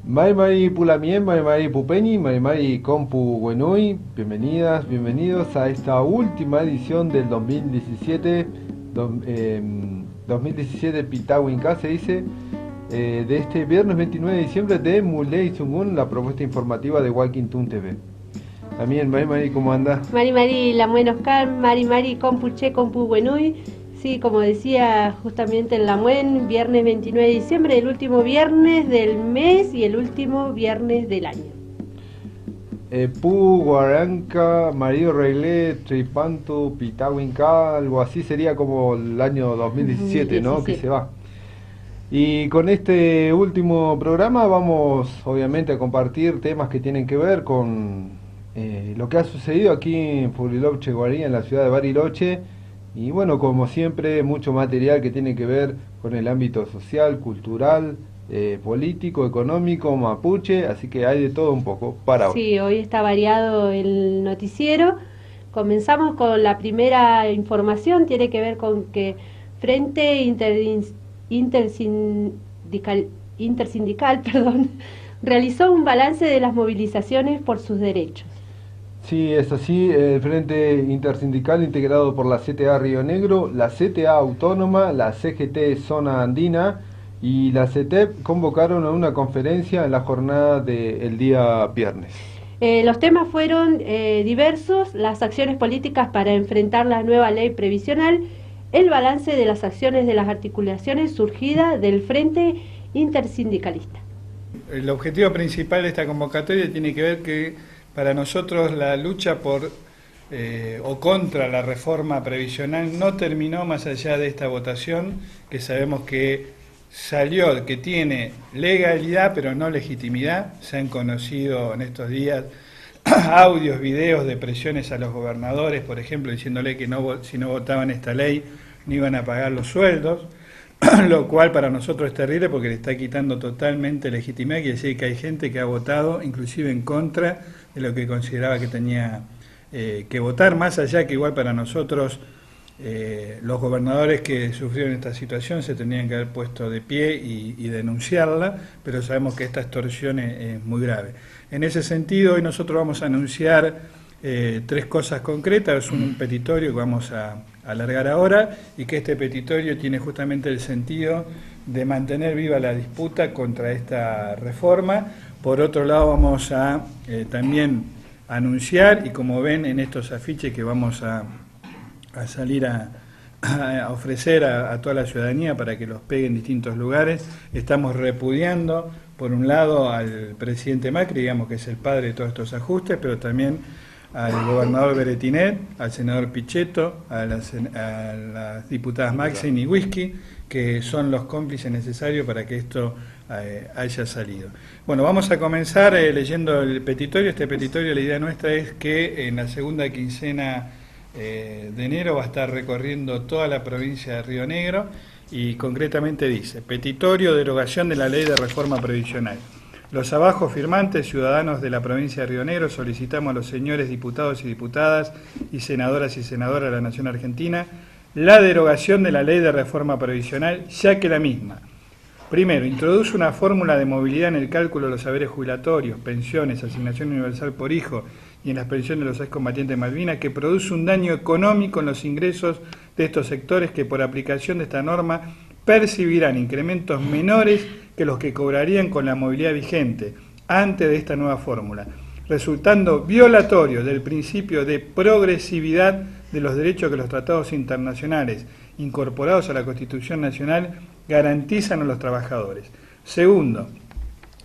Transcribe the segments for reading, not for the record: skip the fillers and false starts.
Mari Mari Pulamien, Mari Mari Pupeñi, Mari Mari Compu Buenui, bienvenidas, bienvenidos a esta última edición del 2017, 2017 Pitawinka se dice, de este viernes 29 de diciembre de Muley Sungun, la propuesta informativa de Walking Toon TV. También, Mari Mari, ¿cómo anda? Mari Mari Lamuen Oscar, Mari Mari Compuche Compu Buenui. Sí, como decía justamente en Lamuen, viernes 29 de diciembre, el último viernes del mes y el último viernes del año. Pu, Guaranca, Mario Reglé, Tripanto, Pitawinka, algo así sería como el año 2017, ¿no? Que se va. Y con este último programa vamos obviamente a compartir temas que tienen que ver con lo que ha sucedido aquí en Furiloche Guarí, en la ciudad de Bariloche. Y bueno, como siempre, mucho material que tiene que ver con el ámbito social, cultural, político, económico, mapuche, así que hay de todo un poco para hoy. Sí, hoy está variado el noticiero. Comenzamos con la primera información, tiene que ver con que Frente Intersindical, perdón, realizó un balance de las movilizaciones por sus derechos. Sí, es así, el Frente Intersindical integrado por la CTA Río Negro, la CTA Autónoma, la CGT Zona Andina y la CETEP convocaron a una conferencia en la jornada del día viernes. Los temas fueron diversos: las acciones políticas para enfrentar la nueva ley previsional, el balance de las acciones de las articulaciones surgidas del Frente Intersindicalista. El objetivo principal de esta convocatoria tiene que ver que para nosotros la lucha por o contra la reforma previsional no terminó más allá de esta votación, que sabemos que salió, que tiene legalidad pero no legitimidad. Se han conocido en estos días audios, videos de presiones a los gobernadores, por ejemplo, diciéndole que si no votaban esta ley no iban a pagar los sueldos, lo cual para nosotros es terrible porque le está quitando totalmente legitimidad. Quiere decir que hay gente que ha votado inclusive en contra de lo que consideraba que tenía que votar, más allá que igual para nosotros los gobernadores que sufrieron esta situación se tendrían que haber puesto de pie y denunciarla, pero sabemos que esta extorsión es muy grave. En ese sentido, hoy nosotros vamos a anunciar tres cosas concretas. Es un petitorio que vamos a alargar ahora, y que este petitorio tiene justamente el sentido de mantener viva la disputa contra esta reforma. Por otro lado, vamos a también anunciar, y como ven en estos afiches que vamos a salir a ofrecer a toda la ciudadanía para que los pegue en distintos lugares, estamos repudiando, por un lado, al presidente Macri, digamos que es el padre de todos estos ajustes, pero también al gobernador Beretinet, al senador Pichetto, a las diputadas Maxine y Whisky, que son los cómplices necesarios para que esto haya salido. Bueno, vamos a comenzar leyendo el petitorio. Este petitorio, la idea nuestra es que en la segunda quincena de enero va a estar recorriendo toda la provincia de Río Negro, y concretamente dice: petitorio, derogación de la ley de reforma previsional. Los abajo firmantes, ciudadanos de la provincia de Río Negro, solicitamos a los señores diputados y diputadas y senadoras de la Nación Argentina la derogación de la ley de reforma previsional, ya que la misma, primero, introduce una fórmula de movilidad en el cálculo de los saberes jubilatorios, pensiones, asignación universal por hijo y en las pensiones de los excombatientes de Malvinas, que produce un daño económico en los ingresos de estos sectores que por aplicación de esta norma percibirán incrementos menores que los que cobrarían con la movilidad vigente antes de esta nueva fórmula, resultando violatorio del principio de progresividad de los derechos que los tratados internacionales incorporados a la Constitución Nacional garantizan a los trabajadores. Segundo,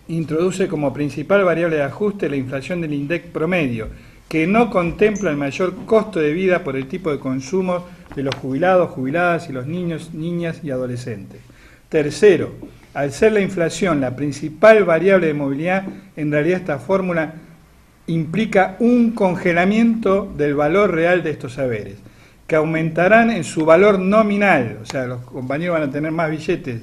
introduce como principal variable de ajuste la inflación del INDEC promedio, que no contempla el mayor costo de vida por el tipo de consumo de los jubilados, jubiladas y los niños, niñas y adolescentes. Tercero, al ser la inflación la principal variable de movilidad, en realidad esta fórmula implica un congelamiento del valor real de estos saberes, que aumentarán en su valor nominal, o sea, los compañeros van a tener más billetes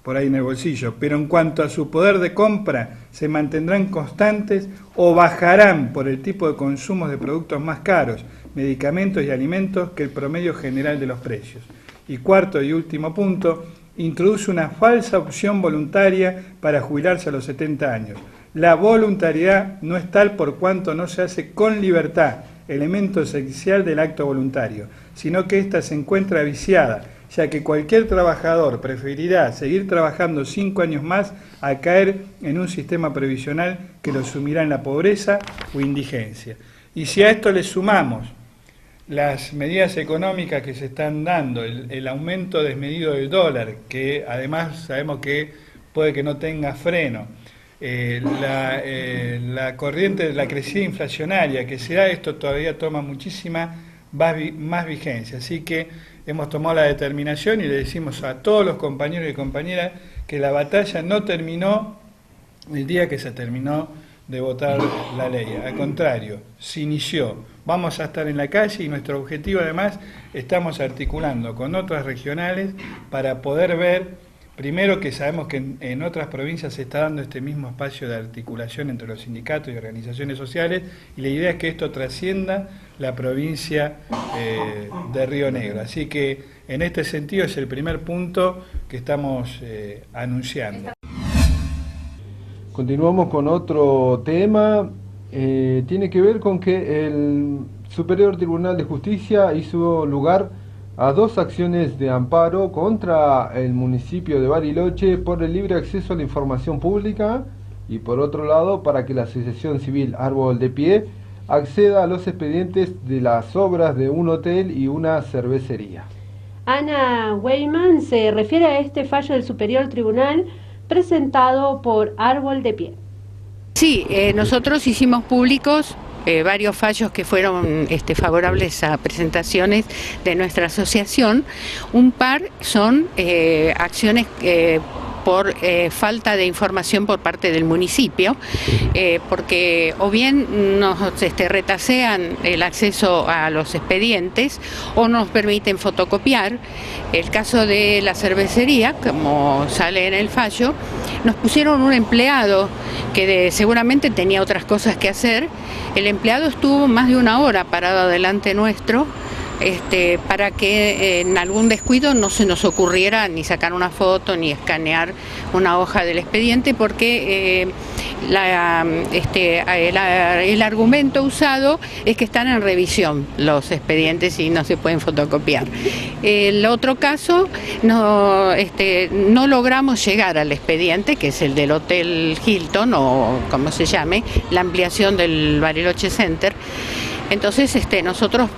por ahí en el bolsillo, pero en cuanto a su poder de compra, se mantendrán constantes o bajarán por el tipo de consumos de productos más caros, medicamentos y alimentos, que el promedio general de los precios. Y cuarto y último punto, introduce una falsa opción voluntaria para jubilarse a los 70 años. La voluntariedad no es tal por cuanto no se hace con libertad, elemento esencial del acto voluntario, sino que ésta se encuentra viciada, ya que cualquier trabajador preferirá seguir trabajando 5 años más a caer en un sistema previsional que lo sumirá en la pobreza o indigencia. Y si a esto le sumamos las medidas económicas que se están dando, el aumento desmedido del dólar, que además sabemos que puede que no tenga freno, la corriente de la crecida inflacionaria que se da, esto todavía toma muchísima más vigencia. Así que hemos tomado la determinación y le decimos a todos los compañeros y compañeras que la batalla no terminó el día que se terminó de votar la ley. Al contrario, se inició. Vamos a estar en la calle y nuestro objetivo, además, estamos articulando con otras regionales para poder ver, primero, que sabemos que en otras provincias se está dando este mismo espacio de articulación entre los sindicatos y organizaciones sociales, y la idea es que esto trascienda la provincia de Río Negro. Así que en este sentido es el primer punto que estamos anunciando. Continuamos con otro tema, tiene que ver con que el Superior Tribunal de Justicia hizo lugar a 2 acciones de amparo contra el municipio de Bariloche por el libre acceso a la información pública y por otro lado para que la Asociación Civil Árbol de Pie acceda a los expedientes de las obras de un hotel y una cervecería. Ana Weyman se refiere a este fallo del Superior Tribunal presentado por Árbol de Pie. Sí, nosotros hicimos públicos varios fallos que fueron favorables a presentaciones de nuestra asociación. Un par son acciones por falta de información por parte del municipio, porque o bien nos retasean el acceso a los expedientes o nos permiten fotocopiar. El caso de la cervecería, como sale en el fallo, nos pusieron un empleado que seguramente tenía otras cosas que hacer. El empleado estuvo más de 1 hora parado delante nuestro, para que en algún descuido no se nos ocurriera ni sacar una foto ni escanear una hoja del expediente, porque el argumento usado es que están en revisión los expedientes y no se pueden fotocopiar. El otro caso, no logramos llegar al expediente, que es el del Hotel Hilton, o como se llame, la ampliación del Bariloche Center. Entonces nosotros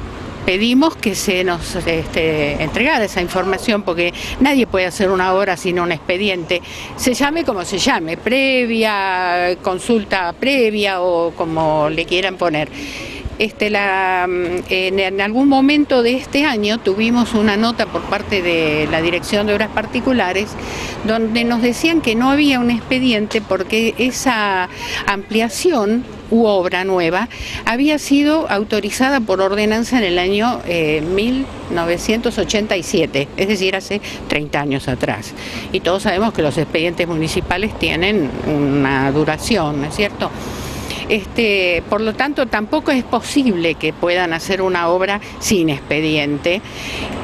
pedimos que se nos entregara esa información, porque nadie puede hacer una obra sin un expediente, se llame como se llame, previa, consulta previa o como le quieran poner. En algún momento de este año tuvimos una nota por parte de la Dirección de Obras Particulares donde nos decían que no había un expediente porque esa ampliación u obra nueva había sido autorizada por ordenanza en el año 1987, es decir, hace 30 años atrás. Y todos sabemos que los expedientes municipales tienen una duración, ¿no es cierto? Por lo tanto, tampoco es posible que puedan hacer una obra sin expediente.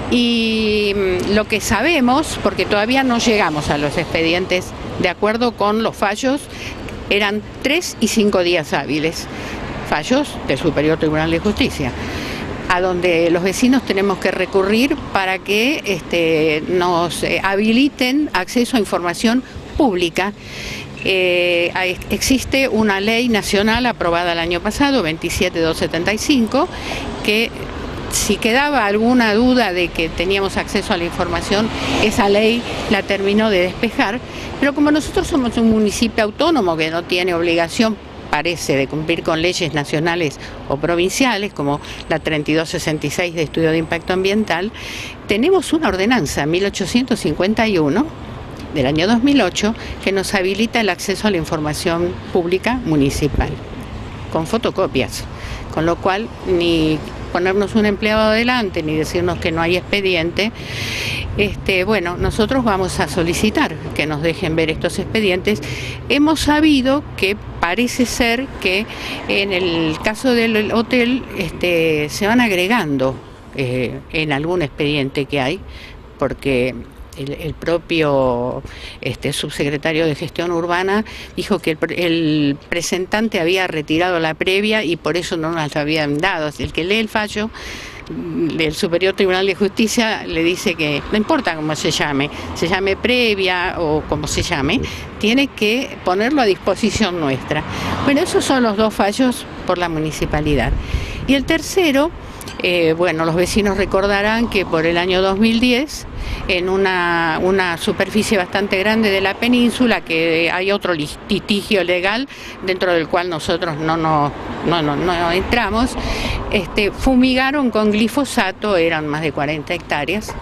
Y lo que sabemos, porque todavía no llegamos a los expedientes, de acuerdo con los fallos, eran 3 y 5 días hábiles, fallos del Superior Tribunal de Justicia, a donde los vecinos tenemos que recurrir para que nos habiliten acceso a información pública. Existe una ley nacional aprobada el año pasado, 27275, que si quedaba alguna duda de que teníamos acceso a la información, esa ley la terminó de despejar, pero como nosotros somos un municipio autónomo que no tiene obligación, parece, de cumplir con leyes nacionales o provinciales, como la 3266 de estudio de impacto ambiental, tenemos una ordenanza, 1851, del año 2008, que nos habilita el acceso a la información pública municipal, con fotocopias, con lo cual ni ponernos un empleado adelante ni decirnos que no hay expediente. Bueno, nosotros vamos a solicitar que nos dejen ver estos expedientes. Hemos sabido que parece ser que en el caso del hotel se van agregando en algún expediente que hay, porque el propio subsecretario de Gestión Urbana dijo que el presentante había retirado la previa y por eso no nos la habían dado. El que lee el fallo del Superior Tribunal de Justicia le dice que no importa cómo se llame previa o como se llame, tiene que ponerlo a disposición nuestra. Bueno, esos son los dos fallos por la municipalidad. Y el tercero, bueno, los vecinos recordarán que por el año 2010, en una superficie bastante grande de la península, que hay otro litigio legal dentro del cual nosotros no entramos, fumigaron con glifosato, eran más de 40 hectáreas.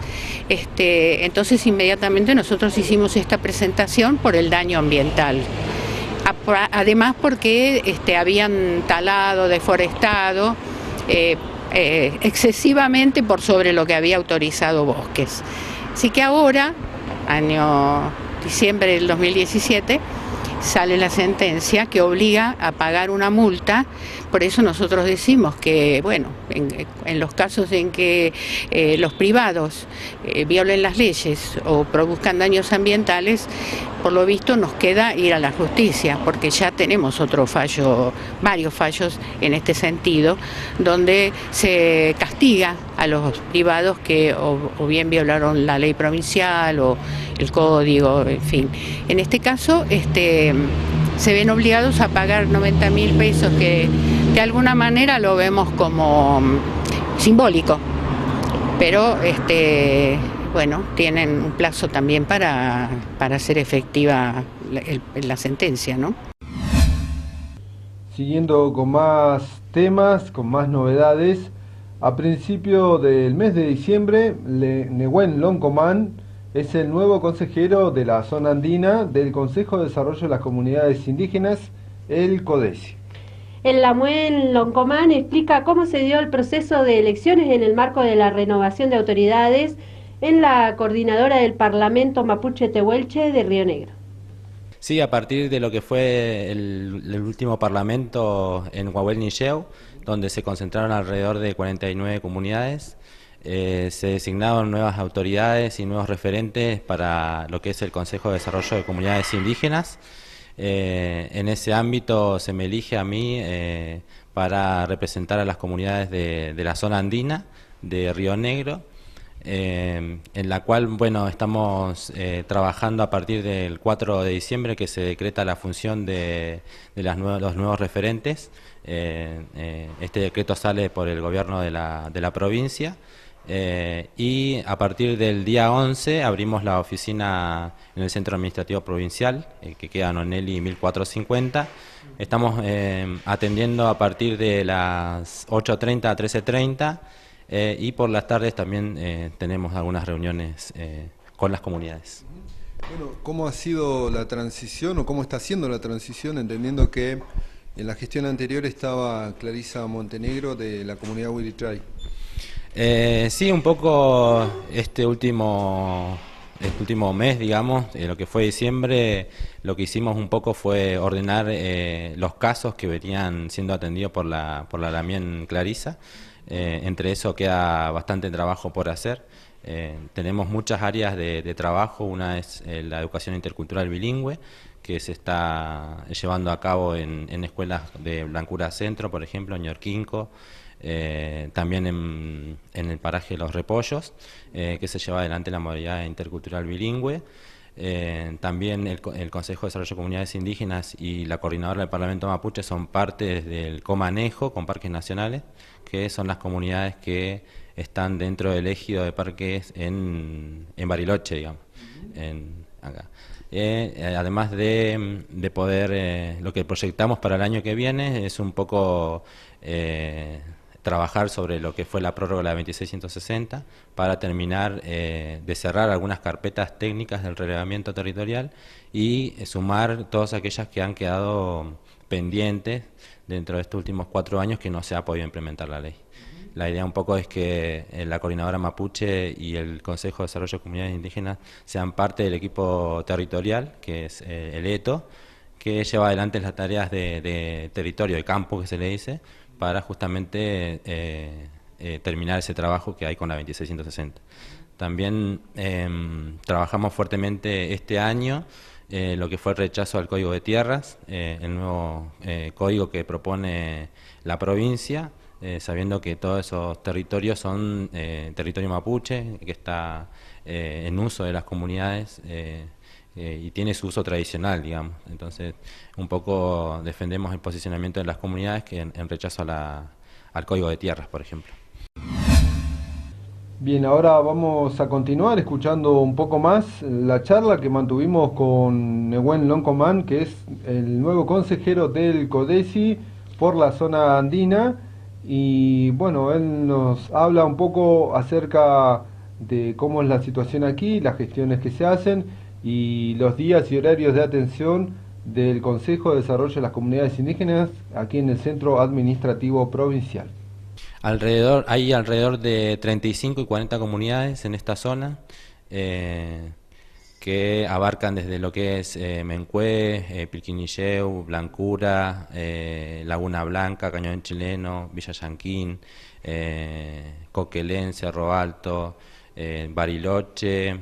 Entonces inmediatamente nosotros hicimos esta presentación por el daño ambiental. Además porque habían talado, deforestado excesivamente por sobre lo que había autorizado Bosques. Así que ahora, diciembre del 2017, sale la sentencia que obliga a pagar una multa. Por eso nosotros decimos que, bueno, en los casos en que los privados violen las leyes o produzcan daños ambientales, por lo visto nos queda ir a la justicia, porque ya tenemos otro fallo, varios fallos en este sentido, donde se castiga a los privados que o bien violaron la ley provincial o el código, en fin. En este caso, se ven obligados a pagar 90.000 pesos, que de alguna manera lo vemos como simbólico, pero bueno, tienen un plazo también para hacer efectiva la sentencia, ¿no? Siguiendo con más temas, con más novedades, a principio del mes de diciembre, Nehuen Loncomán es el nuevo consejero de la zona andina del Consejo de Desarrollo de las Comunidades Indígenas, el CODESI. El Nehuen Loncomán explica cómo se dio el proceso de elecciones en el marco de la renovación de autoridades en la coordinadora del Parlamento Mapuche Tehuelche de Río Negro. Sí, a partir de lo que fue el último Parlamento en Huahuel-Nilleu, donde se concentraron alrededor de 49 comunidades, se designaron nuevas autoridades y nuevos referentes para lo que es el Consejo de Desarrollo de Comunidades Indígenas. En ese ámbito se me elige a mí para representar a las comunidades de la zona andina de Río Negro, en la cual, bueno, estamos trabajando a partir del 4 de diciembre, que se decreta la función de los nuevos referentes. Este decreto sale por el gobierno de la provincia. Y a partir del día 11 abrimos la oficina en el Centro Administrativo Provincial, que queda en Onelli 1450. Estamos atendiendo a partir de las 8:30 a 13:30 y por las tardes también tenemos algunas reuniones con las comunidades. Bueno, ¿cómo ha sido la transición o cómo está siendo la transición, entendiendo que en la gestión anterior estaba Clarisa Montenegro de la comunidad Huiritray? Sí, un poco este último mes, digamos, lo que fue diciembre, lo que hicimos un poco fue ordenar los casos que venían siendo atendidos por la Lamien Clarisa. Entre eso queda bastante trabajo por hacer. Tenemos muchas áreas de trabajo. Una es la educación intercultural bilingüe, que se está llevando a cabo en escuelas de Blancura Centro, por ejemplo, en Ñorquinco. También en el paraje Los Repollos, que se lleva adelante la modalidad intercultural bilingüe. También el Consejo de Desarrollo de Comunidades Indígenas y la coordinadora del Parlamento Mapuche son parte del Comanejo con parques nacionales, que son las comunidades que están dentro del ejido de parques en Bariloche, digamos, acá. Además de poder, lo que proyectamos para el año que viene es un poco trabajar sobre lo que fue la prórroga de la 2660 para terminar de cerrar algunas carpetas técnicas del relevamiento territorial y sumar todas aquellas que han quedado pendientes dentro de estos últimos 4 años que no se ha podido implementar la ley. La idea un poco es que la coordinadora mapuche y el Consejo de Desarrollo de Comunidades Indígenas sean parte del equipo territorial, que es el ETO, que lleva adelante las tareas de territorio, de campo, que se le dice, para justamente terminar ese trabajo que hay con la 2660. También trabajamos fuertemente este año lo que fue el rechazo al Código de Tierras, el nuevo código que propone la provincia, sabiendo que todos esos territorios son territorio mapuche, que está en uso de las comunidades y tiene su uso tradicional, digamos. Entonces, un poco defendemos el posicionamiento de las comunidades que en rechazo al Código de Tierras, por ejemplo. Bien, ahora vamos a continuar escuchando un poco más la charla que mantuvimos con Nehuen Loncomán, que es el nuevo consejero del CODECI por la zona andina. Y bueno, él nos habla un poco acerca de cómo es la situación aquí, las gestiones que se hacen y los días y horarios de atención del Consejo de Desarrollo de las Comunidades Indígenas aquí en el Centro Administrativo Provincial. Hay alrededor de 35 y 40 comunidades en esta zona que abarcan desde lo que es Mencue, Pilquinilleu, Blancura, Laguna Blanca, Cañón Chileno, Villa Yanquín, Coquelén, Cerro Alto, Bariloche,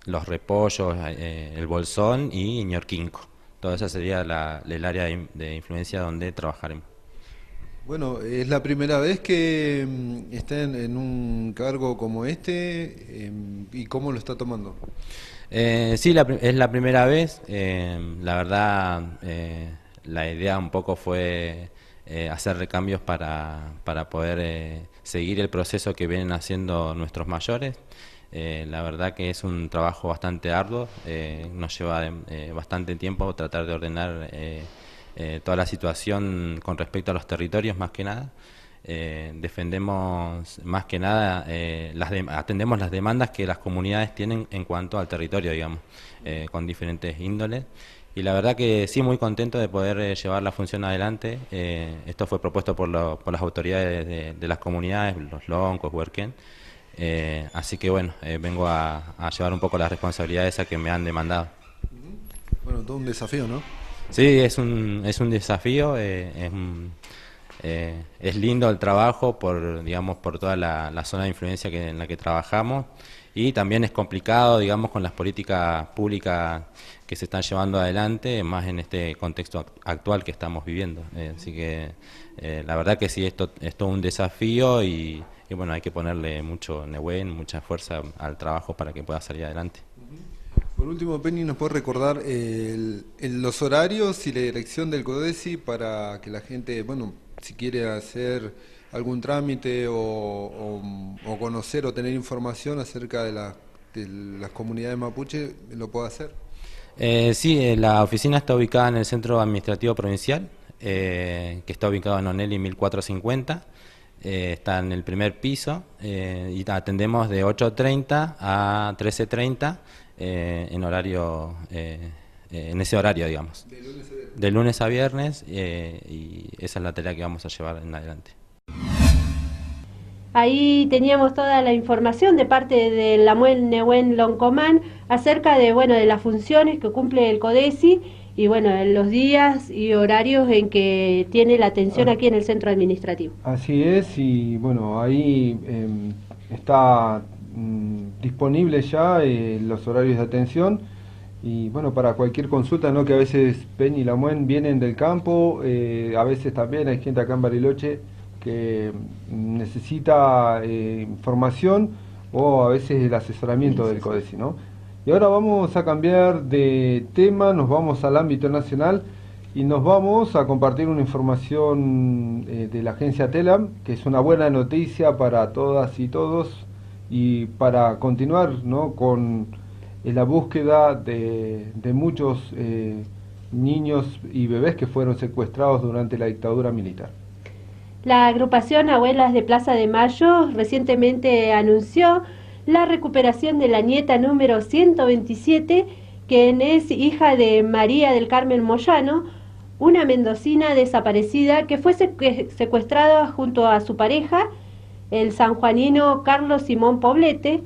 Los Repollos, El Bolsón y Ñorquinco. Toda esa sería el área de influencia donde trabajaremos. Bueno, es la primera vez que está en un cargo como este, ¿y cómo lo está tomando? Sí, es la primera vez. La verdad, la idea un poco fue hacer recambios para poder seguir el proceso que vienen haciendo nuestros mayores. La verdad que es un trabajo bastante arduo, nos lleva bastante tiempo tratar de ordenar toda la situación con respecto a los territorios, más que nada. Defendemos más que nada, atendemos las demandas que las comunidades tienen en cuanto al territorio, digamos, con diferentes índoles. Y la verdad que sí, muy contento de poder llevar la función adelante. Esto fue propuesto por las autoridades de las comunidades, los Loncos, Huerquén. Así que bueno, vengo a llevar un poco la responsabilidad esa que me han demandado. Bueno, todo un desafío, ¿no? Sí, es un desafío, es lindo el trabajo digamos, por toda la zona de influencia en la que trabajamos, y también es complicado, digamos, con las políticas públicas que se están llevando adelante, más en este contexto actual que estamos viviendo. Así que la verdad que sí, esto es todo un desafío y bueno, hay que ponerle mucho Nehuen, mucha fuerza al trabajo para que pueda salir adelante. Por último, Penny, ¿nos puede recordar los horarios y la dirección del CODECI para que la gente, bueno, si quiere hacer algún trámite o conocer o tener información acerca de las comunidades mapuche, lo pueda hacer? Sí, la oficina está ubicada en el Centro Administrativo Provincial, que está ubicado en Onelli 1450. Está en el primer piso y atendemos de 8:30 a 13:30 en horario, en ese horario, digamos. De lunes a viernes, y esa es la tarea que vamos a llevar en adelante. Ahí teníamos toda la información de parte de Nehuen Loncomán acerca de, bueno, de las funciones que cumple el CODECI y bueno, los días y horarios en que tiene la atención aquí en el centro administrativo. Así es, y bueno, ahí está disponible ya los horarios de atención, y bueno, para cualquier consulta, ¿no? Que a veces Penny y Lamuen vienen del campo, a veces también hay gente acá en Bariloche que necesita información o a veces el asesoramiento del CODECI, ¿no? Y ahora vamos a cambiar de tema, nos vamos al ámbito nacional y nos vamos a compartir una información de la agencia TELAM, que es una buena noticia para todas y todos y para continuar, ¿no? con la búsqueda de muchos niños y bebés que fueron secuestrados durante la dictadura militar. La agrupación Abuelas de Plaza de Mayo recientemente anunció la recuperación de la nieta número 127, quien es hija de María del Carmen Moyano, una mendocina desaparecida que fue secuestrada junto a su pareja, el sanjuanino Carlos Simón Poblete,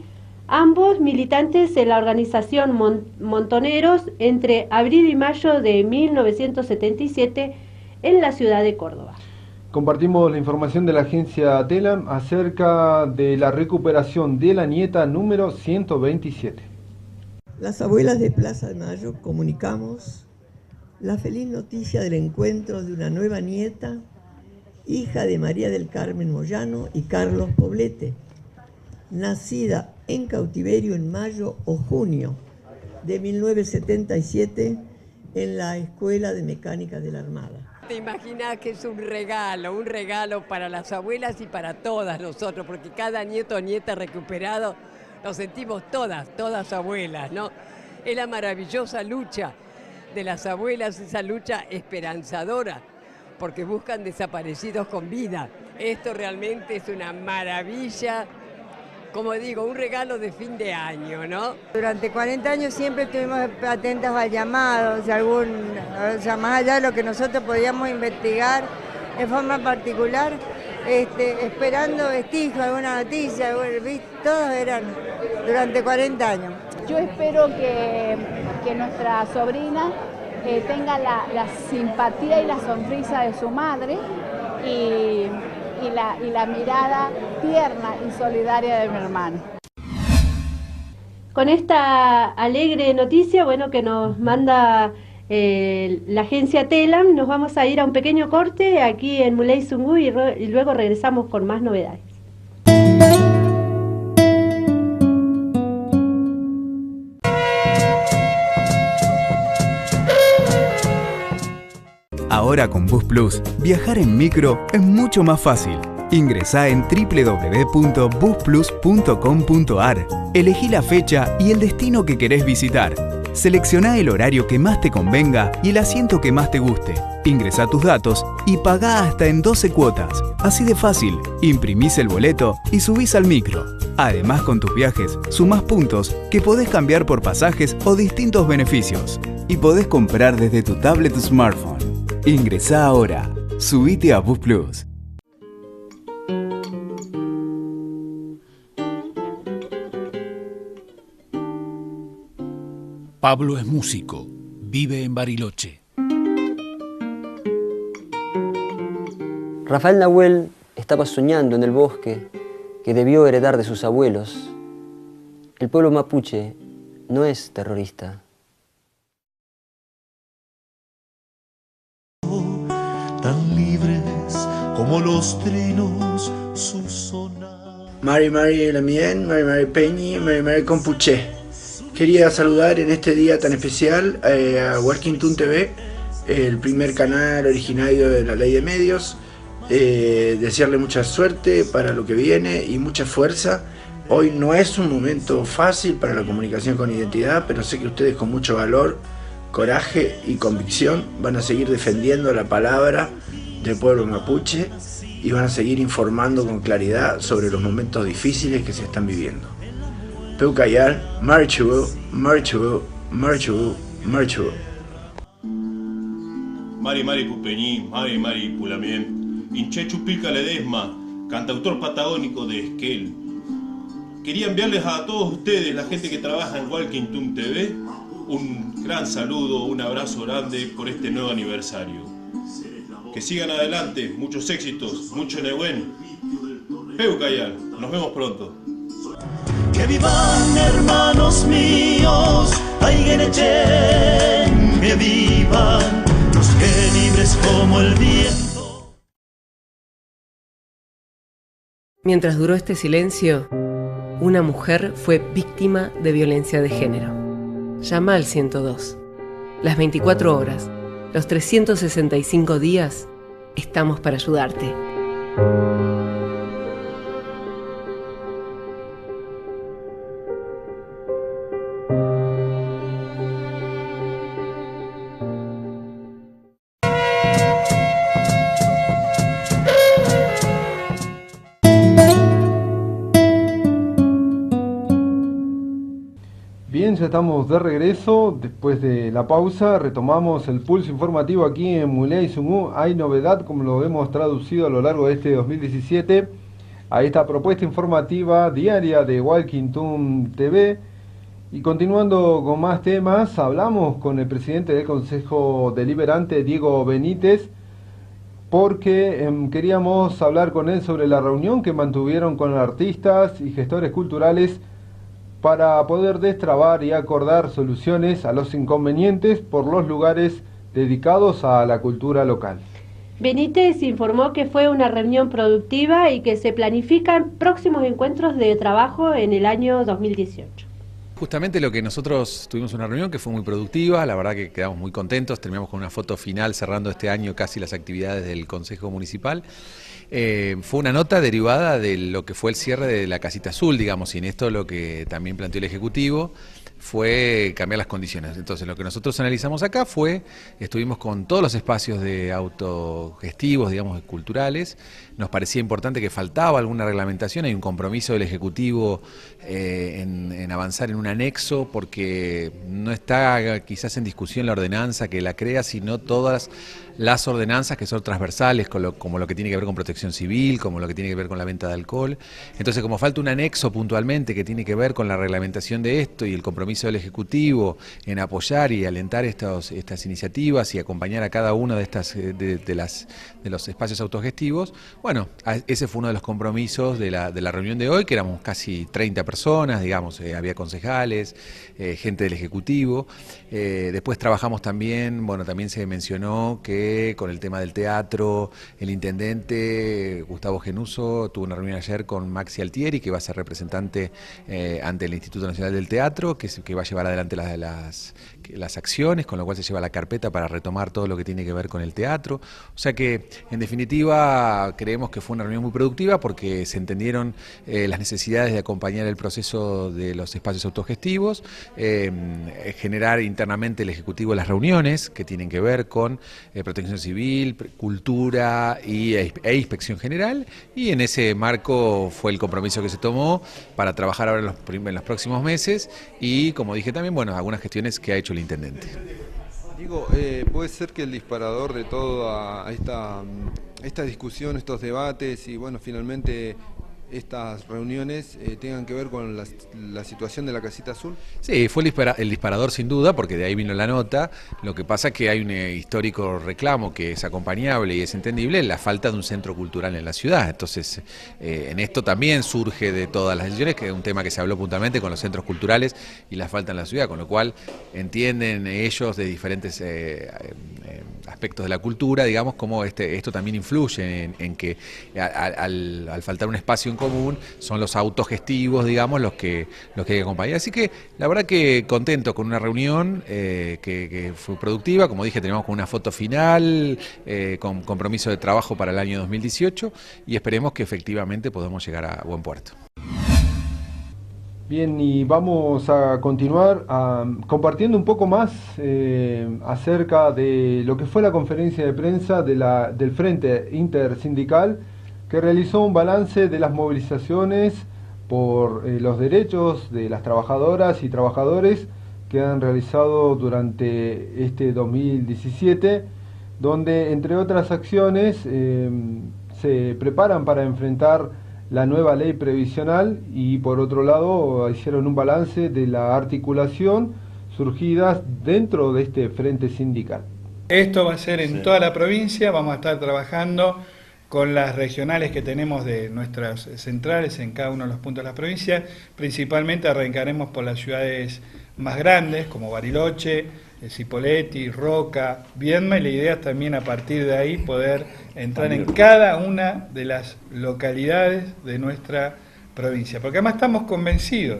ambos militantes en la organización Montoneros entre abril y mayo de 1977 en la ciudad de Córdoba. compartimos la información de la agencia TELAM acerca de la recuperación de la nieta número 127. Las abuelas de Plaza de Mayo comunicamos la feliz noticia del encuentro de una nueva nieta, hija de María del Carmen Moyano y Carlos Poblete, nacida en cautiverio en mayo o junio de 1977 en la Escuela de Mecánica de la Armada. Te imaginas que es un regalo para las abuelas y para todas nosotros, porque cada nieto o nieta recuperado nos sentimos todas abuelas, ¿no? Es la maravillosa lucha de las abuelas, esa lucha esperanzadora, porque buscan desaparecidos con vida. Esto realmente es una maravilla, como digo, un regalo de fin de año, ¿no? Durante 40 años siempre estuvimos atentas al llamado, o sea, más allá de lo que nosotros podíamos investigar en forma particular, esperando vestigios, alguna noticia, todos eran durante 40 años. Yo espero que nuestra sobrina tenga la simpatía y la sonrisa de su madre y la mirada tierna y solidaria de mi hermano. Con esta alegre noticia, bueno, que nos manda la agencia TELAM, nos vamos a ir a un pequeño corte aquí en Muley Zungu y luego regresamos con más novedades. Ahora con Bus Plus, viajar en micro es mucho más fácil. Ingresá en www.busplus.com.ar, elegí la fecha y el destino que querés visitar. Seleccioná el horario que más te convenga y el asiento que más te guste. Ingresá tus datos y pagá hasta en 12 cuotas. Así de fácil, imprimís el boleto y subís al micro. Además, con tus viajes, sumás puntos que podés cambiar por pasajes o distintos beneficios. Y podés comprar desde tu tablet o smartphone. Ingresá ahora. Subite a Bus Plus. Pablo es músico, vive en Bariloche. Rafael Nahuel estaba soñando en el bosque que debió heredar de sus abuelos. El pueblo mapuche no es terrorista. Tan libres como los trinos, su sonar. Mari Lamien, Mari Peñi, Mari Compuche. Quería saludar en este día tan especial a Walking Toon TV, el primer canal originario de la Ley de Medios. Desearle mucha suerte para lo que viene y mucha fuerza. Hoy no es un momento fácil para la comunicación con identidad, pero sé que ustedes con mucho valor, coraje y convicción van a seguir defendiendo la palabra del pueblo mapuche y van a seguir informando con claridad sobre los momentos difíciles que se están viviendo. Peucayal, Marchubu, Marchubu, Marchubu, Marchubu. Mari Pupeñí, Mari Pulamien, Inchechu Pilca Ledesma, cantautor patagónico de Esquel. Quería enviarles a todos ustedes, la gente que trabaja en Walking Toon TV, un gran saludo, un abrazo grande por este nuevo aniversario. Que sigan adelante, muchos éxitos, mucho Nehuen. Peucayal, nos vemos pronto. Que vivan hermanos míos, Aiguenechen, que vivan los que libres como el viento. Mientras duró este silencio, una mujer fue víctima de violencia de género. Llama al 102. Las 24 horas, los 365 días, estamos para ayudarte. Bien, ya estamos de regreso. Después de la pausa retomamos el pulso informativo aquí en Muley Zungu. Hay novedad, como lo hemos traducido a lo largo de este 2017, a esta propuesta informativa diaria de Walking Toon TV. Y continuando con más temas, hablamos con el presidente del Consejo Deliberante, Diego Benítez, porque queríamos hablar con él sobre la reunión que mantuvieron con artistas y gestores culturales para poder destrabar y acordar soluciones a los inconvenientes por los lugares dedicados a la cultura local. Benítez informó que fue una reunión productiva y que se planifican próximos encuentros de trabajo en el año 2018. Justamente lo que nosotros tuvimos una reunión que fue muy productiva, la verdad que quedamos muy contentos, terminamos con una foto final cerrando este año casi las actividades del Consejo Municipal. Fue una nota derivada de lo que fue el cierre de la Casita Azul, digamos, y en esto lo que también planteó el Ejecutivo fue cambiar las condiciones. Entonces lo que nosotros analizamos acá estuvimos con todos los espacios de autogestivos, digamos, culturales. Nos parecía importante que faltaba alguna reglamentación, hay un compromiso del Ejecutivo en avanzar en un anexo, porque no está quizás en discusión la ordenanza que la crea, sino todas las ordenanzas que son transversales, como lo que tiene que ver con protección civil, como lo que tiene que ver con la venta de alcohol. Entonces, como falta un anexo puntualmente que tiene que ver con la reglamentación de esto y el compromiso del Ejecutivo en apoyar y alentar estas iniciativas y acompañar a cada uno de los espacios autogestivos, bueno, ese fue uno de los compromisos de la reunión de hoy, que éramos casi 30 personas, digamos, había concejales, gente del Ejecutivo. Después trabajamos también, bueno, también se mencionó que con el tema del teatro, el intendente Gustavo Genuso tuvo una reunión ayer con Maxi Altieri, que va a ser representante ante el Instituto Nacional del Teatro, que va a llevar adelante las acciones, con lo cual se lleva la carpeta para retomar todo lo que tiene que ver con el teatro. O sea que, en definitiva, creemos que fue una reunión muy productiva porque se entendieron las necesidades de acompañar el proceso de los espacios autogestivos, generar internamente el Ejecutivo las reuniones que tienen que ver con protección civil, cultura e inspección general, y en ese marco fue el compromiso que se tomó para trabajar ahora en los próximos meses y, como dije también, bueno, algunas gestiones que ha hecho el intendente. Digo, puede ser que el disparador de toda esta discusión, estos debates y bueno, finalmente estas reuniones tengan que ver con la situación de la Casita Azul. Sí, fue el disparador sin duda, porque de ahí vino la nota. Lo que pasa es que hay un histórico reclamo que es acompañable y es entendible, la falta de un centro cultural en la ciudad. Entonces, en esto también surge de todas las decisiones, que es un tema que se habló puntualmente con los centros culturales y la falta en la ciudad, con lo cual entienden ellos de diferentes aspectos de la cultura, digamos, cómo esto también influye en que al faltar un espacio en común, son los autogestivos, digamos, los que hay que acompañar. Así que la verdad que contento con una reunión que fue productiva, como dije, tenemos con una foto final, con compromiso de trabajo para el año 2018 y esperemos que efectivamente podamos llegar a buen puerto. Bien, y vamos a continuar compartiendo un poco más acerca de lo que fue la conferencia de prensa del Frente Intersindical, que realizó un balance de las movilizaciones por los derechos de las trabajadoras y trabajadores que han realizado durante este 2017, donde entre otras acciones se preparan para enfrentar la nueva ley previsional y por otro lado hicieron un balance de la articulación surgidas dentro de este frente sindical. Esto va a ser en toda la provincia, vamos a estar trabajando con las regionales que tenemos de nuestras centrales en cada uno de los puntos de la provincia. Principalmente arrancaremos por las ciudades más grandes como Bariloche, Cipolletti, Roca, Viedma, y la idea es también a partir de ahí poder entrar en cada una de las localidades de nuestra provincia. Porque además estamos convencidos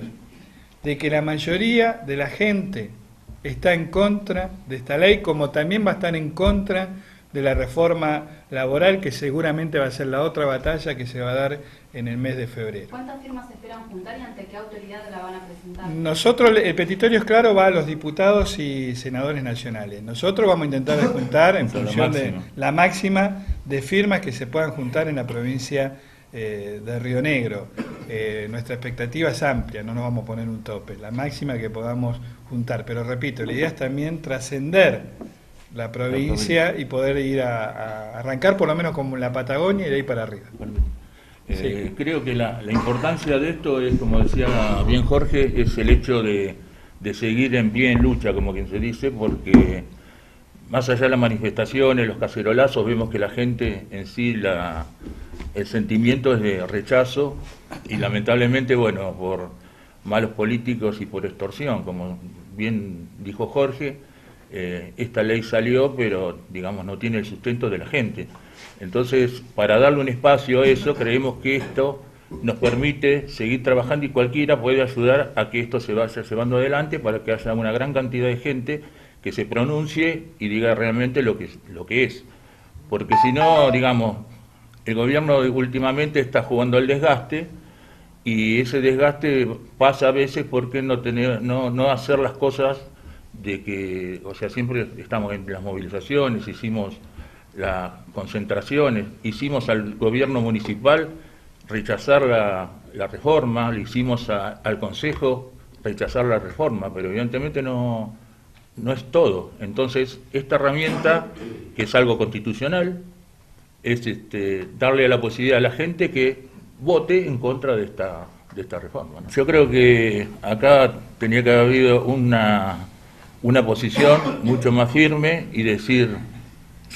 de que la mayoría de la gente está en contra de esta ley, como también va a estar en contra de la reforma laboral, que seguramente va a ser la otra batalla que se va a dar en el mes de febrero. ¿Cuántas firmas se esperan juntar y ante qué autoridad la van a presentar? Nosotros, el petitorio es claro, va a los diputados y senadores nacionales. Nosotros vamos a intentar juntar en función de la máxima de firmas que se puedan juntar en la provincia de Río Negro. Nuestra expectativa es amplia, no nos vamos a poner un tope, la máxima que podamos juntar. Pero repito, la idea es también trascender la provincia y poder ir a arrancar por lo menos como la Patagonia y de ahí para arriba. Sí. Creo que la importancia de esto es, como decía bien Jorge, es el hecho de seguir en pie en lucha, como quien se dice, porque más allá de las manifestaciones, los cacerolazos, vemos que la gente en sí, el sentimiento es de rechazo y lamentablemente, bueno, por malos políticos y por extorsión, como bien dijo Jorge, esta ley salió, pero digamos no tiene el sustento de la gente. Entonces, para darle un espacio a eso, creemos que esto nos permite seguir trabajando y cualquiera puede ayudar a que esto se vaya llevando adelante para que haya una gran cantidad de gente que se pronuncie y diga realmente lo que es. Porque si no, digamos, el gobierno últimamente está jugando al desgaste y ese desgaste pasa a veces porque no hacer las cosas de que, o sea, siempre estamos en las movilizaciones, hicimos las concentraciones, hicimos al gobierno municipal rechazar la reforma, le hicimos al Consejo rechazar la reforma, pero evidentemente no es todo. Entonces, esta herramienta, que es algo constitucional, es darle la posibilidad a la gente que vote en contra de esta reforma, ¿no? Yo creo que acá tenía que haber habido una posición mucho más firme y decir,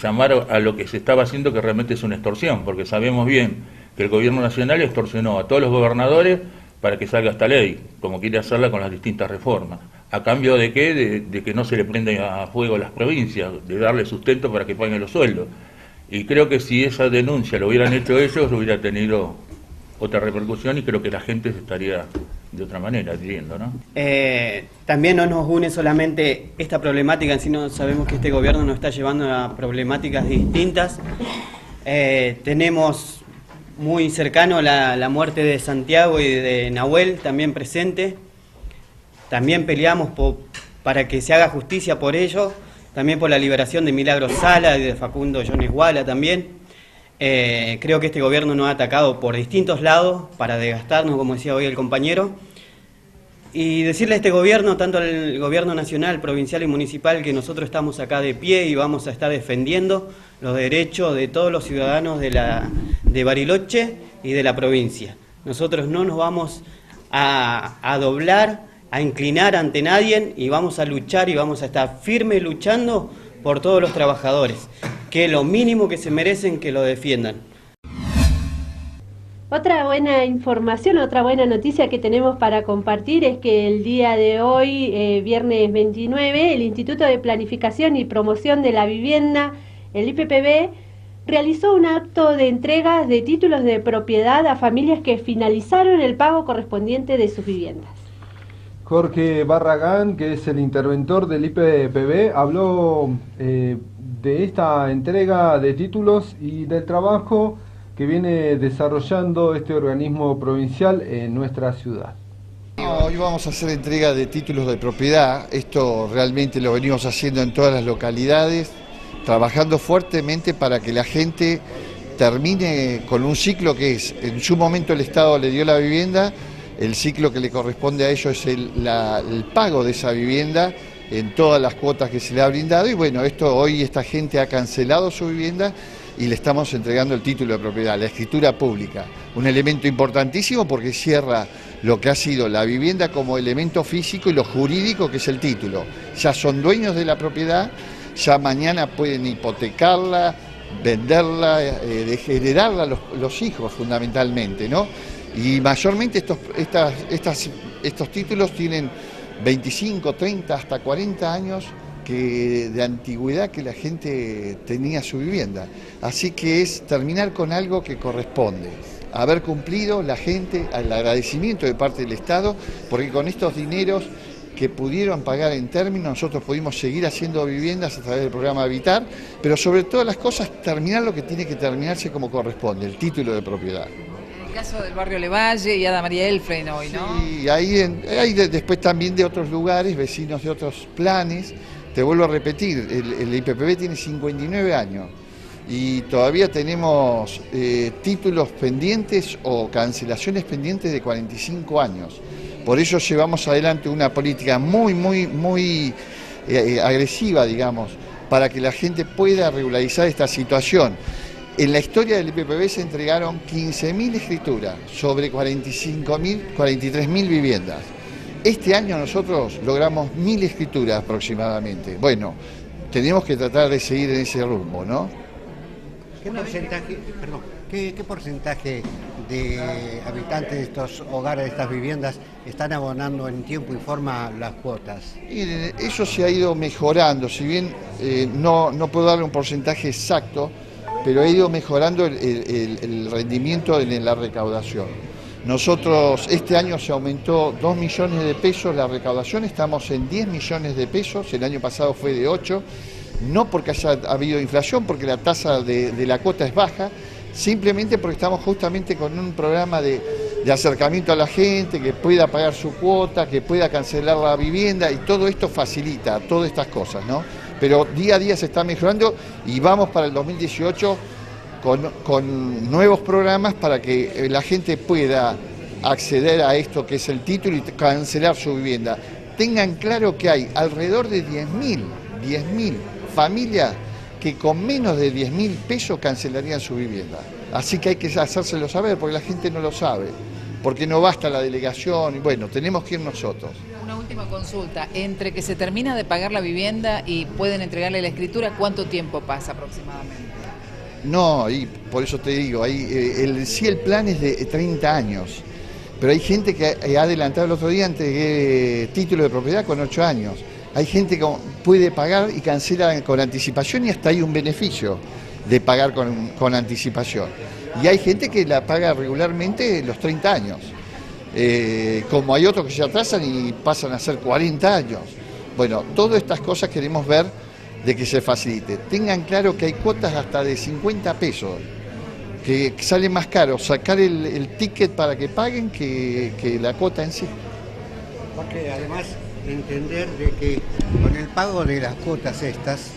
llamar a lo que se estaba haciendo que realmente es una extorsión, porque sabemos bien que el gobierno nacional extorsionó a todos los gobernadores para que salga esta ley, como quiere hacerla con las distintas reformas. ¿A cambio de qué? De que no se le prenda a fuego a las provincias, de darle sustento para que paguen los sueldos. Y creo que si esa denuncia lo hubieran hecho ellos, hubiera tenido otra repercusión y creo que la gente se estaría de otra manera adhiriendo, ¿no? También no nos une solamente esta problemática, sino sabemos que este gobierno nos está llevando a problemáticas distintas. Tenemos muy cercano la muerte de Santiago y de Nahuel también presente. También peleamos para que se haga justicia por ello, también por la liberación de Milagros Sala y de Facundo Yonesguala también. Creo que este gobierno nos ha atacado por distintos lados para desgastarnos, como decía hoy el compañero. Y decirle a este gobierno, tanto al gobierno nacional, provincial y municipal, que nosotros estamos acá de pie y vamos a estar defendiendo los derechos de todos los ciudadanos de Bariloche y de la provincia. Nosotros no nos vamos a doblar, a inclinar ante nadie y vamos a luchar y vamos a estar firmes luchando por todos los trabajadores, que lo mínimo que se merecen que lo defiendan. Otra buena información, otra buena noticia que tenemos para compartir es que el día de hoy, viernes 29, el Instituto de Planificación y Promoción de la Vivienda, el IPPB, realizó un acto de entrega de títulos de propiedad a familias que finalizaron el pago correspondiente de sus viviendas. Jorge Barragán, que es el interventor del IPPB, habló de esta entrega de títulos y del trabajo que viene desarrollando este organismo provincial en nuestra ciudad. Hoy vamos a hacer entrega de títulos de propiedad. Esto realmente lo venimos haciendo en todas las localidades, trabajando fuertemente para que la gente termine con un ciclo que es, en su momento el Estado le dio la vivienda, el ciclo que le corresponde a ellos es el pago de esa vivienda en todas las cuotas que se le ha brindado y bueno, hoy esta gente ha cancelado su vivienda y le estamos entregando el título de propiedad, la escritura pública, un elemento importantísimo porque cierra lo que ha sido la vivienda como elemento físico y lo jurídico que es el título. Ya son dueños de la propiedad, ya mañana pueden hipotecarla, venderla, heredarla a los hijos fundamentalmente, ¿no? Y mayormente estos títulos tienen 25, 30, hasta 40 años de antigüedad que la gente tenía su vivienda. Así que es terminar con algo que corresponde. Haber cumplido la gente, el agradecimiento de parte del Estado, porque con estos dineros que pudieron pagar en términos, nosotros pudimos seguir haciendo viviendas a través del programa Habitar, pero sobre todas las cosas terminar lo que tiene que terminarse como corresponde, el título de propiedad. El caso del barrio Levalle y Ada María Elfren hoy, ¿no? Sí, hay después también de otros lugares, vecinos de otros planes. Te vuelvo a repetir, el IPPB tiene 59 años y todavía tenemos títulos pendientes o cancelaciones pendientes de 45 años. Por eso llevamos adelante una política muy agresiva, digamos, para que la gente pueda regularizar esta situación. En la historia del IPPB se entregaron 15.000 escrituras sobre 43.000 viviendas. Este año nosotros logramos 1.000 escrituras aproximadamente. Bueno, tenemos que tratar de seguir en ese rumbo, ¿no? ¿Qué porcentaje de habitantes de estos hogares, de estas viviendas, están abonando en tiempo y forma las cuotas? Y eso se ha ido mejorando, si bien no puedo darle un porcentaje exacto, pero ha ido mejorando el rendimiento en la recaudación. Nosotros, este año se aumentó 2 millones de pesos la recaudación, estamos en 10 millones de pesos, el año pasado fue de 8, no porque haya habido inflación, porque la tasa de la cuota es baja, simplemente porque estamos justamente con un programa de acercamiento a la gente, que pueda pagar su cuota, que pueda cancelar la vivienda, y todo esto facilita todas estas cosas, ¿no? Pero día a día se está mejorando y vamos para el 2018 con nuevos programas para que la gente pueda acceder a esto que es el título y cancelar su vivienda. Tengan claro que hay alrededor de 10.000 familias que con menos de 10.000 pesos cancelarían su vivienda. Así que hay que hacérselo saber porque la gente no lo sabe, porque no basta la delegación, y bueno, tenemos que ir nosotros. Una última consulta, entre que se termina de pagar la vivienda y pueden entregarle la escritura, ¿cuánto tiempo pasa aproximadamente? No, y por eso te digo, el plan es de 30 años, pero hay gente que ha adelantado el otro día, entregué título de propiedad con 8 años. Hay gente que puede pagar y cancela con anticipación y hasta hay un beneficio de pagar con anticipación. Y hay gente que la paga regularmente los 30 años. Como hay otros que se atrasan y pasan a ser 40 años. Bueno, todas estas cosas queremos ver de que se facilite. Tengan claro que hay cuotas hasta de 50 pesos, que sale más caro sacar el ticket para que paguen que la cuota en sí. Porque además entender de que con el pago de las cuotas estas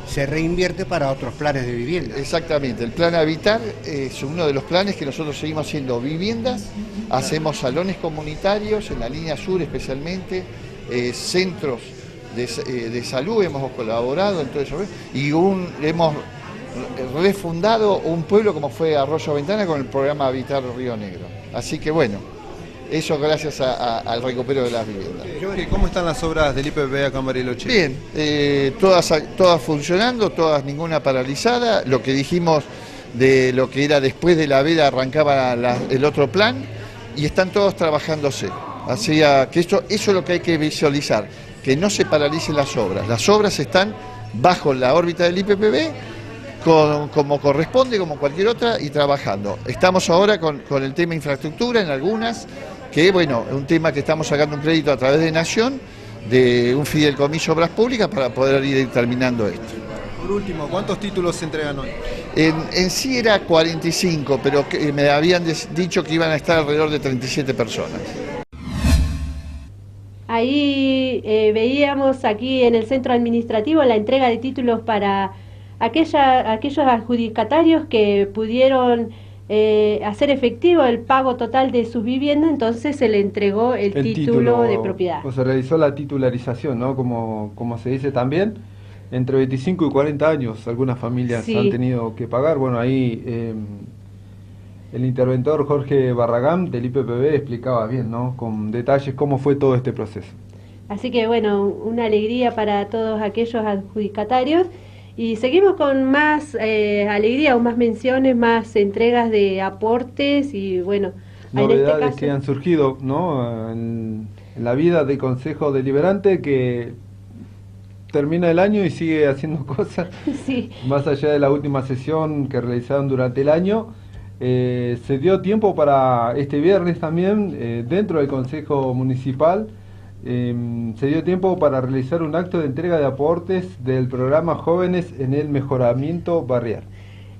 se reinvierte para otros planes de vivienda. Exactamente, el plan Habitar es uno de los planes que nosotros seguimos haciendo viviendas, hacemos salones comunitarios en la línea sur especialmente, centros de salud, hemos colaborado en todo eso, y hemos refundado un pueblo como fue Arroyo Ventana con el programa Habitar Río Negro. Así que bueno, eso gracias al recupero de las viviendas. ¿Cómo están las obras del IPPB acá en Bariloche? Bien, todas funcionando, todas ninguna paralizada. Lo que dijimos de lo que era después de la veda arrancaba el otro plan y están todos trabajándose. Así que eso es lo que hay que visualizar, que no se paralicen las obras. Las obras están bajo la órbita del IPPB, como corresponde, como cualquier otra, y trabajando. Estamos ahora con el tema infraestructura en algunas, que bueno, es un tema que estamos sacando un crédito a través de Nación, de un fideicomiso Obras Públicas para poder ir terminando esto. Por último, ¿cuántos títulos se entregan hoy? En sí era 45, pero me habían dicho que iban a estar alrededor de 37 personas. Ahí veíamos aquí en el centro administrativo la entrega de títulos para aquellos adjudicatarios que pudieron hacer efectivo el pago total de su vivienda, entonces se le entregó el título de propiedad. Pues se realizó la titularización, ¿no? Como se dice también, entre 25 y 40 años algunas familias han tenido que pagar. Bueno, ahí el interventor Jorge Barragán del IPPB explicaba bien, ¿no? Con detalles cómo fue todo este proceso. Así que bueno, una alegría para todos aquellos adjudicatarios. Y seguimos con más alegría o más menciones, más entregas de aportes y bueno, novedades en este caso, que han surgido, ¿no? En la vida del Consejo Deliberante, que termina el año y sigue haciendo cosas. Sí. Más allá de la última sesión que realizaron durante el año, se dio tiempo para este viernes también, dentro del Consejo Municipal, se dio tiempo para realizar un acto de entrega de aportes del programa Jóvenes en el Mejoramiento Barrial.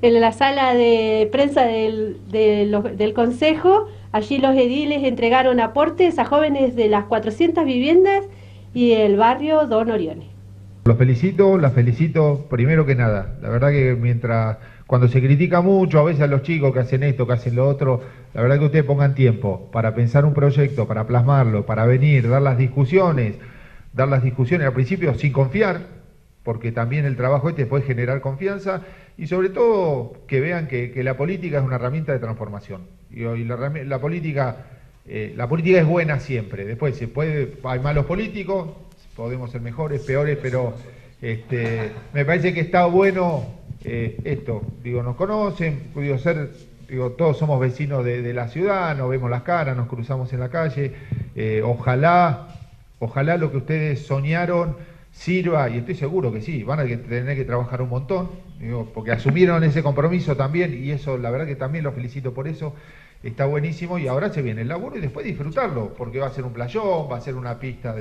En la sala de prensa del Consejo, allí los ediles entregaron aportes a jóvenes de las 400 viviendas y el barrio Don Orione. Las felicito primero que nada. La verdad que cuando se critica mucho a veces a los chicos que hacen esto, que hacen lo otro, la verdad que ustedes pongan tiempo para pensar un proyecto, para plasmarlo, para venir, dar las discusiones al principio sin confiar, porque también el trabajo puede generar confianza, y sobre todo que vean que la política es una herramienta de transformación. Y la política es buena siempre. Después hay malos políticos, podemos ser mejores, peores, pero Me parece que está bueno esto, digo, nos conocen, todos somos vecinos de la ciudad, nos vemos las caras, nos cruzamos en la calle, ojalá lo que ustedes soñaron sirva, y estoy seguro que sí, van a tener que trabajar un montón, digo, porque asumieron ese compromiso también, y eso la verdad que también los felicito por eso, está buenísimo, y ahora se viene el laburo y después disfrutarlo, porque va a ser un playón, va a ser una pista